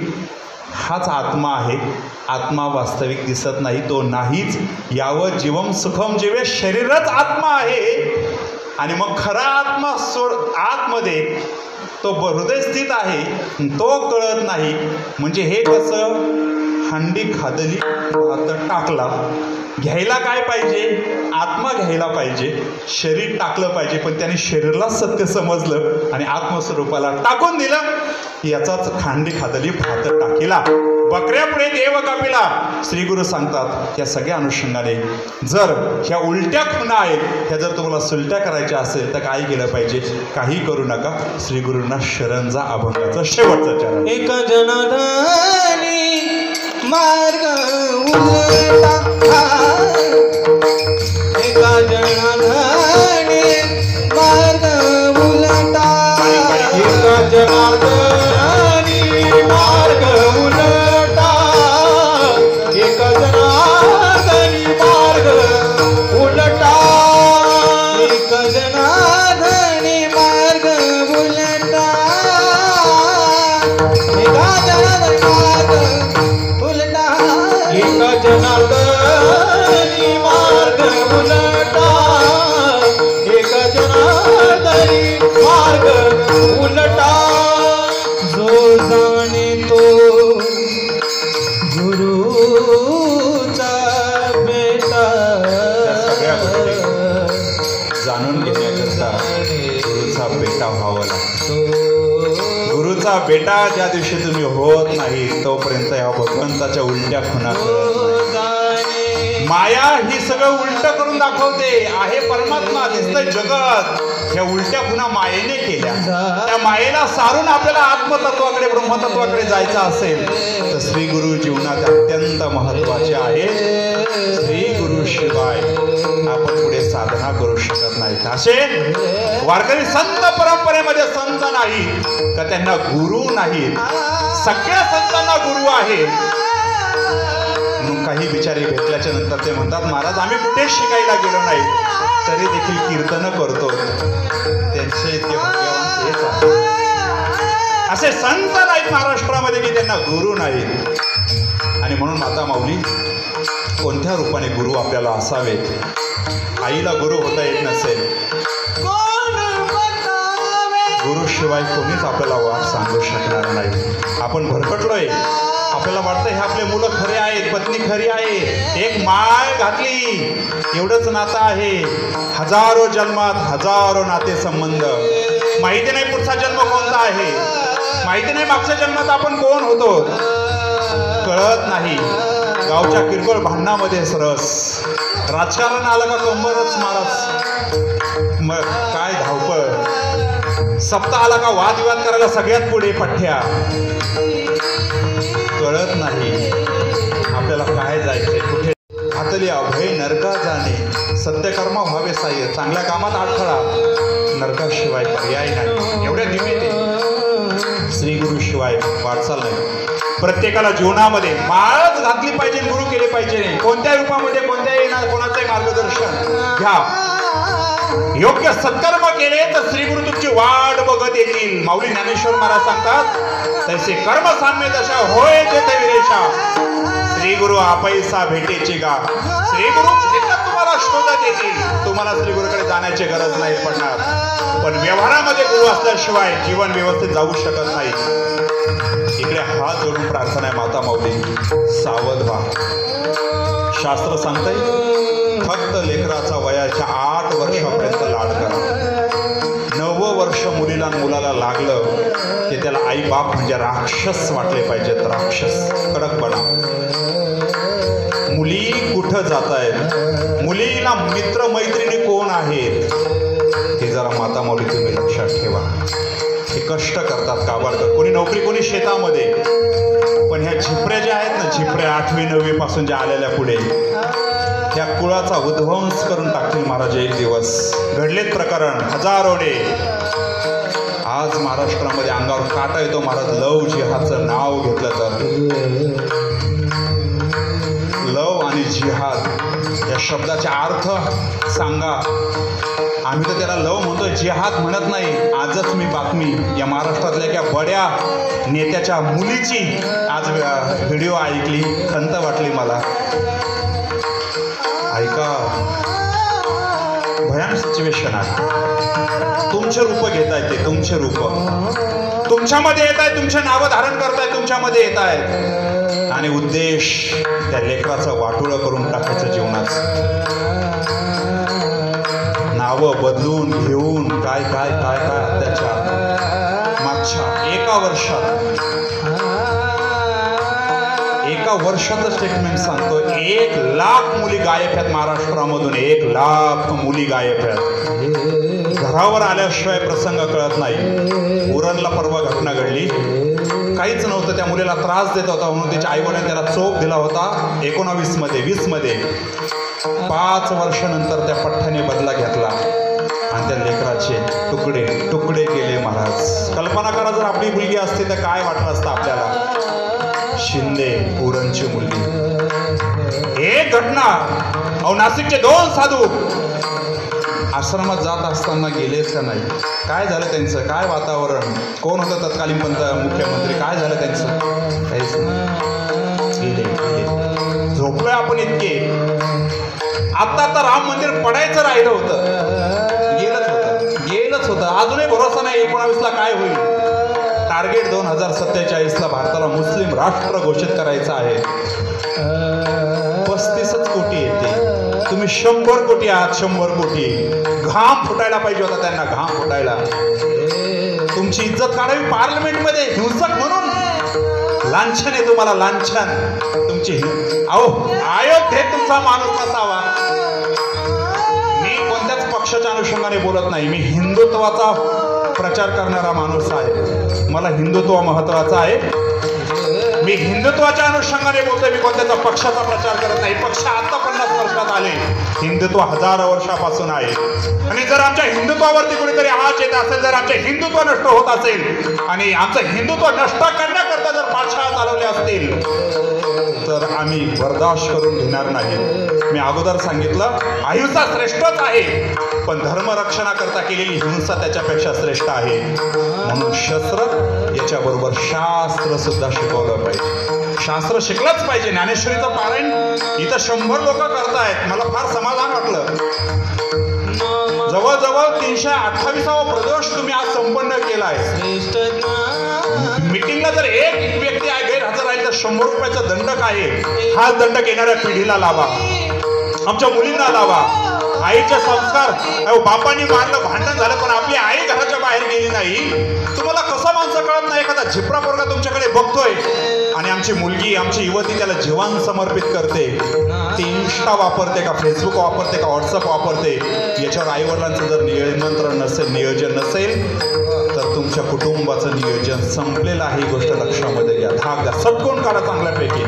हाच आत्मा आहे. आत्मा वास्तविक दिसत नाही, तो नाहीच. यावं जीवम सुखम जीवे, शरीरच आत्मा आहे. आणि मग खरा आत्मा आतमध्ये तो हृदय स्थित आहे, तो कळत नाही. म्हणजे हे कसं? हंडी खादली भात टाकला. घ्यायला काय पाहिजे? आत्मा घ्यायला पाहिजे, शरीर टाकलं पाहिजे. पण त्याने शरीराला सत्य समजलं आणि आत्मस्वरूपाला टाकून दिलं. याचाच खांडी खादली भात टाकीला. बकऱ्यापुढे देव कापिला. श्री गुरु सांगतात या सगळ्या अनुषंगाने जर ह्या उलट्या खुणा आहेत, ह्या जर तुम्हाला सुलट्या करायच्या असेल तर काय केलं पाहिजे? काही करू नका. श्री गुरूंना शरण जा. अभंगाचं शेवटचं चरण. एक जनार्दनी मार्ग उलटा, एका जनार्दनी मार्ग उलटा, एका जनार्दनी मार्ग उलटा, एका जनार्दनी मार्ग उलटा, एका जनार्दनी मार्ग उलटा, एका जनार्दनी मार्ग उलटा, एका जनार्दनी मार्ग उलटा, एका जनार्दनी मार्ग उलटा. जो जाणे तो गुरुचा बेटा, सगळ्या गोष्टी जाणून घेण्याकरता गुरुचा बेटा व्हावा लागतो. गुरुचा बेटा ज्या दिवशी तुम्ही होत नाही तोपर्यंत या भगवंताच्या उलट्या खुणा कळत नाही. माया ही सगळं उलट करून दाखवते. आहे परमात्मा, दिसतंय जगत. ह्या उलट्या खुणा मायेने केल्या. त्या मायेला सारून आपल्याला आत्मतत्वाकडे, ब्रह्मतत्वाकडे जायचं असेल तर श्री गुरु जीवनात अत्यंत महत्वाचे आहे. श्री गुरु शिवाय आपण पुढे साधना करू शकत नाही. असे वारकरी संत परंपरेमध्ये संत नाही का त्यांना गुरु नाहीत. सगळ्या संतांना गुरु आहे. काही बिचारे भेटल्याच्या नंतर ते म्हणतात, महाराज आम्ही कुठेच शिकायला गेलो नाही तरी देखील कीर्तन करतो. त्यांचे इतके भाग्यवान हेच आहे. असे संत नाहीत महाराष्ट्रामध्ये की त्यांना गुरु नाहीत. आणि म्हणून माता माऊली कोणत्या रूपाने गुरु आपल्याला असावेत. आईला गुरु होता येत नसेल, गुरुशिवाय कोणीच आपल्याला वाट सांगू शकणार नाही. आपण भरकटलोय, आपल्याला वाटतं हे आपले मुलं खरे आहेत, पत्नी खरी आहे, एक माळ घातली एवढंच नातं आहे. हजारो जन्मात हजारो नाते संबंध. माहिती नाही पुढचा जन्म कोणता आहे, माहिती नाही मागच्या जन्मात आपण कोण होतो, कळत नाही. गावच्या किरकोळ भांडणामध्ये रस, राजकारण आलं का कंबरच महाराज, मग काय धावपळ. सप्ताह आला का वादविवाद करायला सगळ्यात पुढे पठ्ठ्या. कळत नाही आपल्याला काय जायचंय, कुठे. घातली अभय नरका जाणे, सत्यकर्म व्हावे साह्य. चांगल्या कामात अडथळा, नरकाशिवाय पर्याय नाही. एवढ्या दिव्यते श्री गुरुशिवाय वाटचाल नाही. प्रत्येकाला जीवनामध्ये माळच घातली पाहिजे, गुरु केले पाहिजे. कोणत्या रूपामध्ये, कोणत्याही कोणाचे मार्गदर्शन घ्या. योग्य सत्कर्म केले तर श्री गुरु तुमची वाट बघत येतील. माऊली ज्ञानेश्वर महाराज सांगतात, तैसे कर्म साम्य दशा होय तेथे विरेशा. श्री गुरु आपैसा भेटेची गा. श्री गुरु तुम्हाला शोधत येतील. तुम्हाला श्री गुरुकडे जाण्याची गरज नाही पडणार. पण व्यवहारामध्ये गुरु असल्याशिवाय जीवन व्यवस्थित जाऊ शकत नाही. इकडे हात जोडून प्रार्थना आहे माता माऊली, सावध व्हा. शास्त्र सांगतंय फक्त लेकराचा वयाच्या 8 वर्षापर्यंत लाड करा. 9 वर्ष मुलीला मुलाला लागलं की त्याला आई बाप म्हणजे राक्षस वाटले पाहिजेत. राक्षस, कडकपणा. मुली कुठं जात आहेत, मुलीला मित्र मैत्रिणी कोण आहेत हे जरा माता माऊली तुम्ही लक्षात ठेवा. हे कष्ट करतात काबाडकर, कोणी नोकरी कोणी शेतामध्ये. पण ह्या झिपऱ्या ज्या आहेत ना, झिपऱ्या 8वी 9वी पासून ज्या आलेल्या पुढे, त्या कुळाचा उद्ध्वंस करून टाकतील महाराज एक दिवस. घडलेत प्रकरण हजारोने. आज महाराष्ट्रामध्ये अंगावर काटा येतो महाराज लव जिहादचं नाव घेतलं तर. लव आणि जिहाद या शब्दाचे अर्थ सांगा. आम्ही तर त्याला लव म्हणतो, जिहाद म्हणत नाही. आजच मी बातमी या महाराष्ट्रातल्या एका बड्या नेत्याच्या मुलीची आज व्हिडिओ ऐकली, खंत वाटली मला. ऐका, भयानक सिच्युएशन आहे. तुमचे रूप घेता येते, तुमचे रूप तुमच्यामध्ये येत आहे, तुमचे नावं धारण करताय, तुमच्यामध्ये येत आहेत. आणि उद्देश त्या लेकराचं वाटोळं करून टाकायचं जीवनाचं. नावं बदलून घेऊन काय काय काय काय अत्याचार. मागच्या एका वर्षाचं स्टेटमेंट सांगतो, 1 लाख मुली गायब आहेत महाराष्ट्रामधून. 1 लाख मुली गायब आहेत. घरावर आल्याशिवाय प्रसंग कळत नाही. उरणला परवा घटना घडली. काहीच नव्हतं, त्या मुलीला त्रास देत होता म्हणून तिच्या आईवडिलांनी त्याला चोप दिला होता 19 मध्ये 20 मध्ये. 5 वर्षानंतर त्या पठ्ठ्याने बदला घेतला आणि त्या लेकराचे तुकडे तुकडे केले महाराज. कल्पना करा, जर आपली मुलगी असते तर काय वाटलं असतं आपल्याला. शिंदे उरणची मुलगी. एक घटना. अहो, नाशिकचे 2 साधू आश्रमात जात असताना गेलेच का नाही. काय झालं त्यांचं, काय वातावरण, कोण होतं तत्कालीन मुख्यमंत्री, काय झालं त्यांचं, काहीच नाही. गेले. झोपलोय आपण इतके. आता राम मंदिर पडायचं राहिलं होतं, गेलंच होतं. अजूनही भरोसा नाही 19ला काय होईल. टार्गेट 2047ला भारताला मुस्लिम राष्ट्र घोषित करायचं आहे. 35च कोटी येते. तुम्ही 100 कोटी आहात, 100 कोटी. घाम फुटायला पाहिजे होता त्यांना, घाम फुटायला. तुमची इज्जत काढावी पार्लमेंटमध्ये हिंसक म्हणून. लांछन आहे तुम्हाला, लांछन तुमची. अहो, अयोध्येत तुमचा माणूस असावा. मी कोणत्याच पक्षाच्या अनुषंगाने बोलत नाही. मी हिंदुत्वाचा प्रचार करणारा माणूस आहे. मला हिंदुत्व महत्वाचं आहे. मी हिंदुत्वाच्या अनुषंगाने बोलतोय. मी कोणत्याचा पक्षाचा प्रचार करत नाही. पक्ष आता 50 वर्षात आले. हिंदुत्व हजारो वर्षापासून आहे. आणि जर आमच्या हिंदुत्वावरती कुणीतरी आवाज येत असेल, जर आमचे हिंदुत्व नष्ट होत असेल आणि आमचं हिंदुत्व नष्ट करण्याकरता जर बादशाह चालवले असतील तर तर आम्ही बर्दाश्त करून घेणार नाही. मी अगोदर सांगितलं आयुष्य श्रेष्ठच आहे, पण धर्मरक्षणाकरता केलेली हिंसा त्याच्यापेक्षा श्रेष्ठ आहे. म्हणून शस्त्र याच्याबरोबर शास्त्र सुद्धा शिकवलं पाहिजे. शास्त्र शिकलंच पाहिजे. ज्ञानेश्वरीचं पारायण इथं 100 लोक करतायत. मला फार समाधान वाटलं. जवळजवळ 328वा प्रदोष तुम्ही आज संपन्न केलाय. मीटिंगला जर एक व्यक्ती गैरहजर राहील तर 100 रुपयाचा दंड काय आहे? हा दंड येणाऱ्या पिढीला लावा, आमच्या मुलींना लावा. आईचे संस्कार, बापानी मारलं, भांडण झालं, पण आपली आई घराच्या बाहेर गेली नाही. तुम्हाला कसं माणसं कळत नाही? एखादा झिपरा पोरगा तुमच्याकडे बघतोय आणि आमची मुलगी, आमची युवती त्याला जीवन समर्पित करते. ती इंस्टा वापरते का, फेसबुक वापरते का, व्हॉट्सअप वापरते. याच्यावर आईवडिलांचं जर नियंत्रण नसेल, नियोजन नसेल, तर तुमच्या कुटुंबाचं नियोजन संपलेलं आहे. ही गोष्ट लक्षामध्ये घ्या. धाक द्या, सटकून काढा चांगल्यापैकी,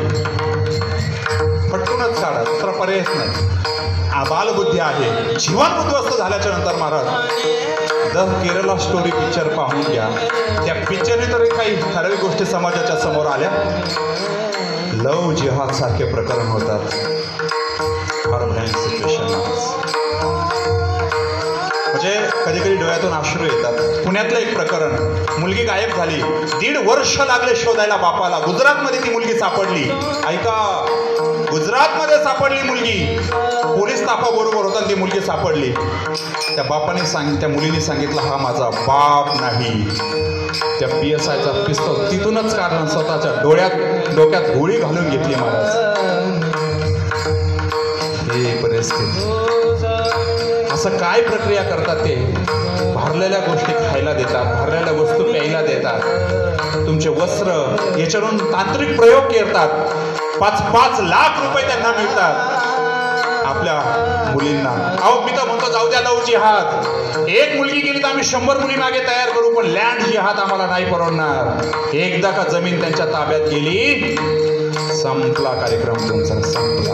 फटकूनच काढा, दुसरा पर्यायच नाही. बालबुद्धी आहे. जीवन उद्ध्वस्त झाल्याच्या नंतर Maharaj the Kerala story picture पाहून घ्या. त्या पिक्चरने तरी काही ठराविक गोष्टी समाजाच्या समोर आल्या. लव जिहाद सारखे प्रकरण होतात. फार भयानक सिच्युएशन. म्हणजे कधी कधी डोळ्यातून अश्रू येतात. पुण्यातलं एक प्रकरण, मुलगी गायब झाली. 1.5 वर्ष लागले शोधायला बापाला. गुजरातमध्ये ती मुलगी सापडली. ऐका, गुजरातमध्ये सापडली मुलगी. पोलीस ताफा बरोबर होता, ती मुलगी सापडली. त्या बापाने त्या मुलीने सांगितलं हा माझा बाप नाही. त्या PSIचा पिस्तूल तिथूनच काढलं, स्वतःच्या डोक्यात गोळी घालून घेतली. महाराज हे परिस्थिती. असं काय प्रक्रिया करतात ते? भरलेल्या गोष्टी खायला देतात, भरलेल्या वस्तू प्यायला देतात, तुमचे वस्त्र याच्यावरून तांत्रिक प्रयोग करतात. 5-5 लाख रुपये त्यांना मिळतात आपल्या मुलींना. अहो मी तर म्हणतो जाऊ द्या लव जिहाद. एक मुलगी गेली तर आम्ही 100 मुली मागे तयार करू, पण लँड जिहाद आम्हाला नाही परवडणार. एकदा का जमीन त्यांच्या ताब्यात गेली, संपला कार्यक्रम तुमचा, संपला.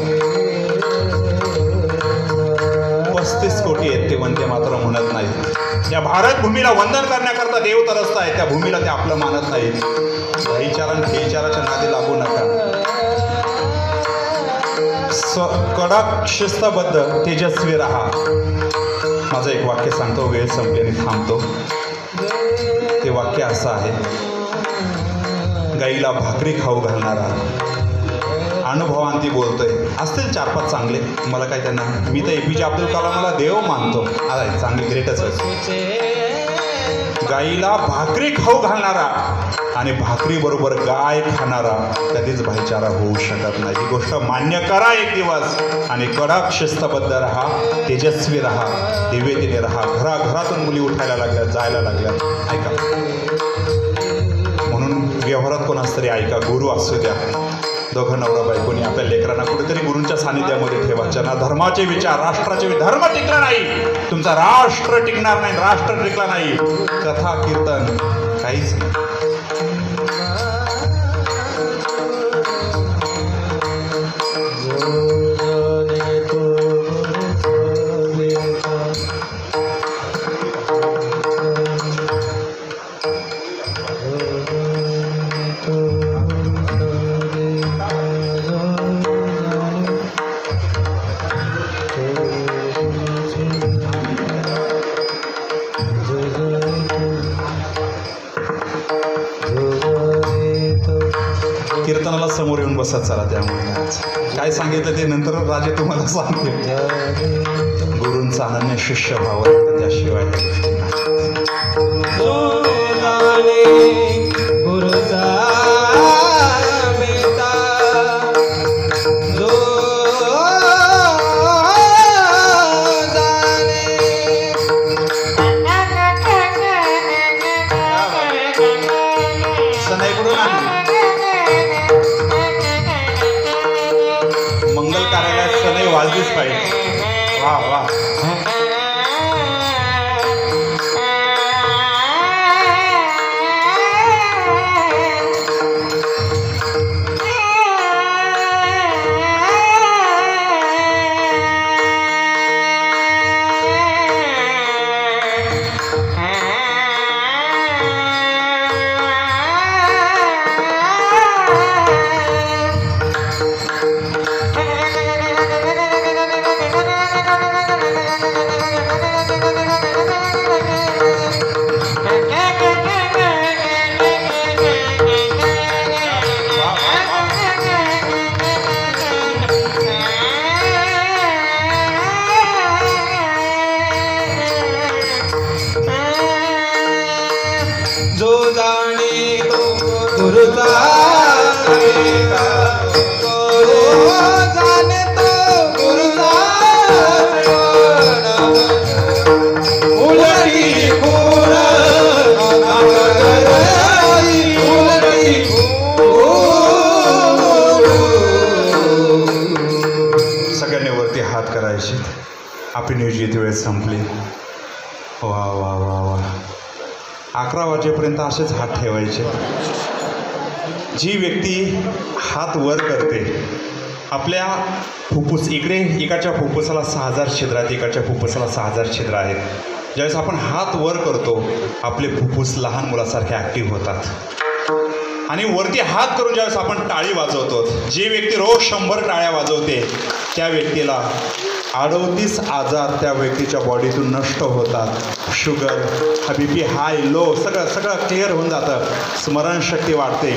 35 कोटी आहेत ते वंदे मात्र म्हणत नाही. या भारत भूमीला वंदन करण्याकरता देव तरसत आहे, त्या भूमीला ते आपलं मानत नाही. भाईचारा खेळचाराच्या नादी लागू नका. कडक शिस्तबद्ध तेजस्वी राहा. माझं एक वाक्य सांगतो, वेळ संपल्याने थांबतो. ते वाक्य असं आहे, गाईला भाकरी खाऊ घालणारा. अनुभवांती बोलतोय. असतील 4-5 चांगले, मला काय त्यांना, मी तर APJ अब्दुल कलामला देव मानतो. आहे चांगले, ग्रेटच आहे. गाईला भाकरी खाऊ घालणारा आणि भाकरीबरोबर गाय खाणारा कधीच भाईचारा होऊ शकत नाही. ही गोष्ट मान्य करा एक दिवस. आणि कडक शिस्तबद्ध राहा, तेजस्वी राहा, दिव्यतेने राहा. घराघरातून मुली उठायला लागल्या, जायला लागल्या. ऐका, म्हणून व्यवहारात कोणाच तरी ऐका, गुरु असू द्या. दोघं नवरा बायकोनी आपल्या लेकरांना कुठेतरी गुरूंच्या सानिध्यामध्ये ठेवायच्या ना. धर्माचे विचार, राष्ट्राचे, धर्म टिकला नाही, तुमचा राष्ट्र टिकणार नाही. राष्ट्र टिकला नाही, कथा कीर्तन काहीच नाही. कीर्तनाला समोर येऊन बसत चला. त्यामुळे काय सांगितलं ते नंतर राजे तुम्हाला सांगते. गुरूंचा अनन्य शिष्य भाव त्याशिवाय गुरुचा बेटा जो मंगल कार्यालयात सनई वाजलीच पाहिजे. वा वा. गुरुचा सेविका जाणे तो गुरुचा उलटी खूण उलटी सगळ्यांनी वरती हात करायचे. आपली नियोजित वेळ संपली. वा वा वा वा 11 वाजेपर्यंत असेच हात ठेवायचे. जी व्यक्ती हात वर करते आपल्या फुफ्फुस इकडे एकाच्या फुफ्फुसाला 6000 छिद्र आहेत, एकाच्या फुफ्फुसाला 6000 छिद्र आहेत. ज्यावेळेस आपण हात वर करतो आपले फुफ्फुस लहान मुलासारखे ॲक्टिव्ह होतात. आणि वरती हात करून ज्यावेळेस आपण टाळी वाजवतो, जी व्यक्ती रोज 100 टाळ्या वाजवते त्या व्यक्तीला 38 आजार त्या व्यक्तीच्या बॉडीतून नष्ट होतात. शुगर, BP हाय लो सगळं क्लिअर होऊन जातं. स्मरणशक्ती वाढते,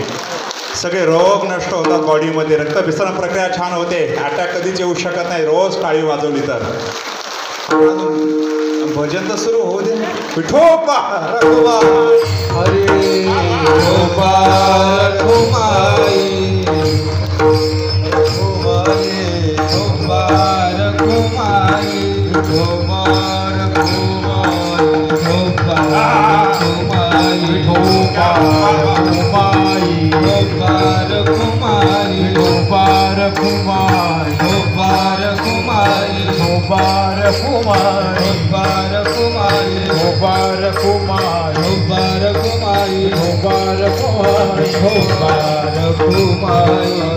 सगळे रोग नष्ट होतात बॉडीमध्ये. रक्तभिसरण प्रक्रिया छान होते. अटॅक कधीच येऊ शकत नाही रोज टाळी वाजवली तर. भजन तर सुरू होऊ दे. विठोबा हरे विठोबा रखुमाई विठोबा रखुमाई विठोबा रखुमाई विठोबा रखुमाई विठोबा रखुमाई विठोबा रखुमाई विठोबा रखुमाई विठोबा रखुमाई विठोबा रखुमाई विठोबा रखुमाई विठोबा रखुमाई विठोबा रखुमाई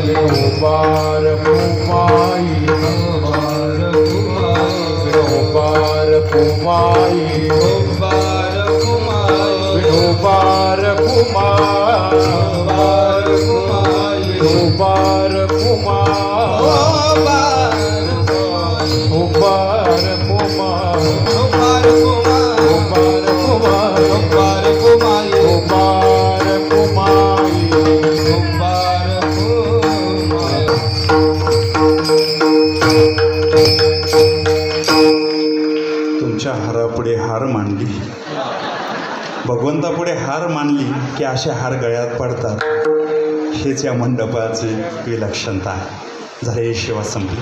विठोबा रखुमाई विठोबा रखुमाई विठोबा रखुमाई विठोबा रखुमाई विठोबा रखुमाई विठोबा रखुमाई विठोबा तुमच्या हारापुढे हार मांडली, भगवंतापुढे हार मांडली की असे हार गळ्यात पडतात. हेच या मंडपाची विलक्षणता आहे. झाले सेवा संपली.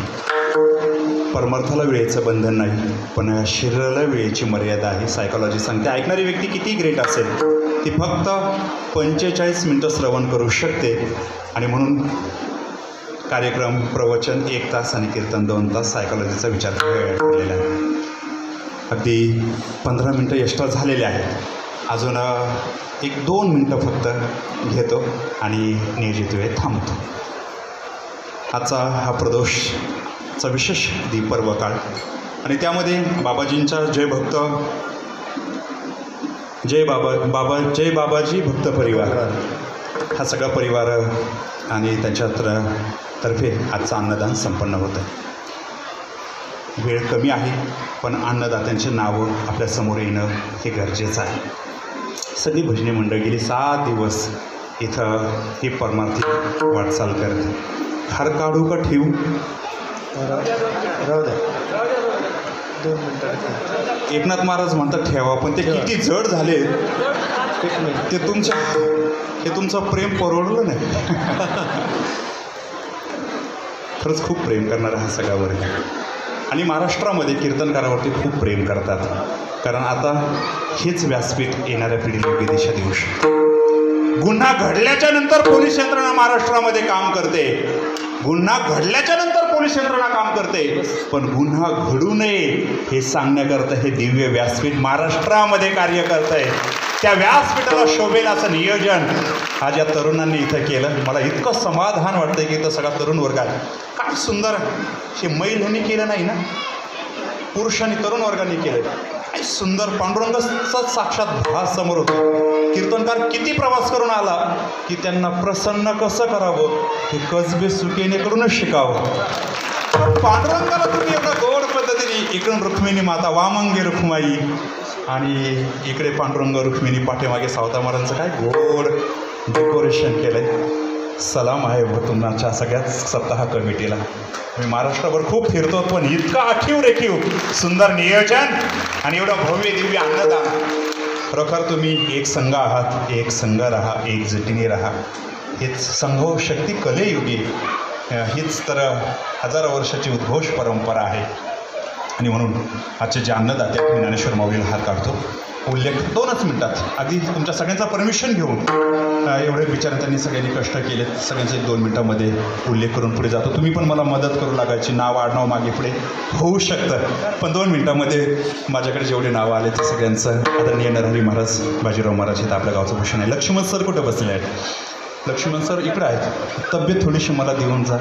परमार्थाला वेळेचं बंधन नाही, पण या शरीराला वेळेची मर्यादा आहे. सायकॉलॉजी सांगते ऐकणारी व्यक्ती किती ग्रेट असेल ती फक्त 45 मिनटं श्रवण करू शकते. आणि म्हणून कार्यक्रम प्रवचन 1 तास आणि कीर्तन 2 तास सायकॉलॉजीचा विचार वेळ ठरलेला आहे. अगदी 15 मिनटं एक्स्ट्रा झालेले आहेत. अजून 1-2 मिनटं फक्त घेतो आणि नियोजित वेळ थांबतो. आजचा हा प्रदोषचा विशेष पर्व काळ आणि त्यामध्ये बाबाजींचा जय भक्त जय बाबाजी भक्त परिवार हा सगळा परिवार आणि त्यांच्या तर्फे आजचं अन्नदान संपन्न होतं आहे. वेळ कमी आहे पण अन्नदात्यांचे नावं आपल्यासमोर येणं हे गरजेचं आहे. सगळी भजनी मंडळ गेली 7 दिवस इथं ही परमार्थी वाटचाल करते. हार काढू का ठेवू? राहू द्या 2 मिनटं. एकनाथ महाराज म्हणतात ठेवा, पण ते किती जड झाले. ते तुमचं प्रेम परवडलं नाही. खरंच खूप प्रेम करणारा हा सगळा वर्ग आणि महाराष्ट्रामध्ये कीर्तनकारावरती खूप प्रेम करतात. कारण आता हेच व्यासपीठ येणाऱ्या पिढीला योग्य दिशा देऊ शकते. गुन्हा घडल्याच्या नंतर पोलीस यंत्रणा महाराष्ट्रामध्ये काम करते. गुन्हा घडल्याच्या नंतर पोलीस यंत्रणा काम करते, पण गुन्हा घडू नये हे सांगण्याकरता हे दिव्य व्यासपीठ महाराष्ट्रामध्ये कार्य करत आहे. त्या व्यासपीठाला शोभेल असं नियोजन आज या तरुणांनी इथं केलं. मला इतकं समाधान वाटतं की इथं सगळा तरुण वर्ग आहे. काय सुंदर हे महिलांनी केलं नाही ना, पुरुषांनी तरुण वर्गांनी केलं. काय सुंदर पांडुरंगाचा साक्षात भास समोर होतो. कीर्तनकार किती प्रवास करून आला की त्यांना प्रसन्न कसं करावं हे कसबे सुकेनेकडूनच शिकावं. पांडुरंगाला तुम्ही एवढ्या गोड पद्धतीने इकडून रुक्मिणी माता वामंगी रुक्माई आणि इकडे पांडुरंग रुक्मिणी पाठीमागे सावता महाराजांचं काय गोड डेकोरेशन केलं आहे. सलाम आहे व तुमच्या सगळ्याच सप्ताह कमिटीला. मी महाराष्ट्रभर खूप फिरतो, पण इतका आखीव रेखीव सुंदर नियोजन आणि एवढं भव्य दिव्य अन्नदान. खरोखर तुम्ही एक संघ आहात, एक संघ राहा, एकजुटीने राहा. हीच संभव शक्ती कलेयुगी हीच तर हजारो वर्षाची उद्घोष परंपरा आहे. आणि म्हणून आजचे जे अन्नदाते मी ज्ञानेश्वर माऊलीला हात काढतो. उल्लेख 2च मिनिटात अगदी तुमच्या सगळ्यांचा परमिशन घेऊन एवढे विचार त्यांनी सगळ्यांनी कष्ट केलेत. सगळ्यांचे 2 मिनिटामध्ये उल्लेख करून पुढे जातो. तुम्ही पण मला मदत करू लागायची. नाव आडनाव मागे पुढे होऊ शकतं, पण 2 मिनिटामध्ये माझ्याकडे जेवढे नावं आले ते सगळ्यांचं आदरणीय नरहरी महाराज, बाजीराव महाराज हे तर आपल्या गावचं भूषण आहे. लक्ष्मण सर कुठं बसले आहेत? लक्ष्मण सर इकडे आहेत. तब्येत थोडीशी मला देऊन जा.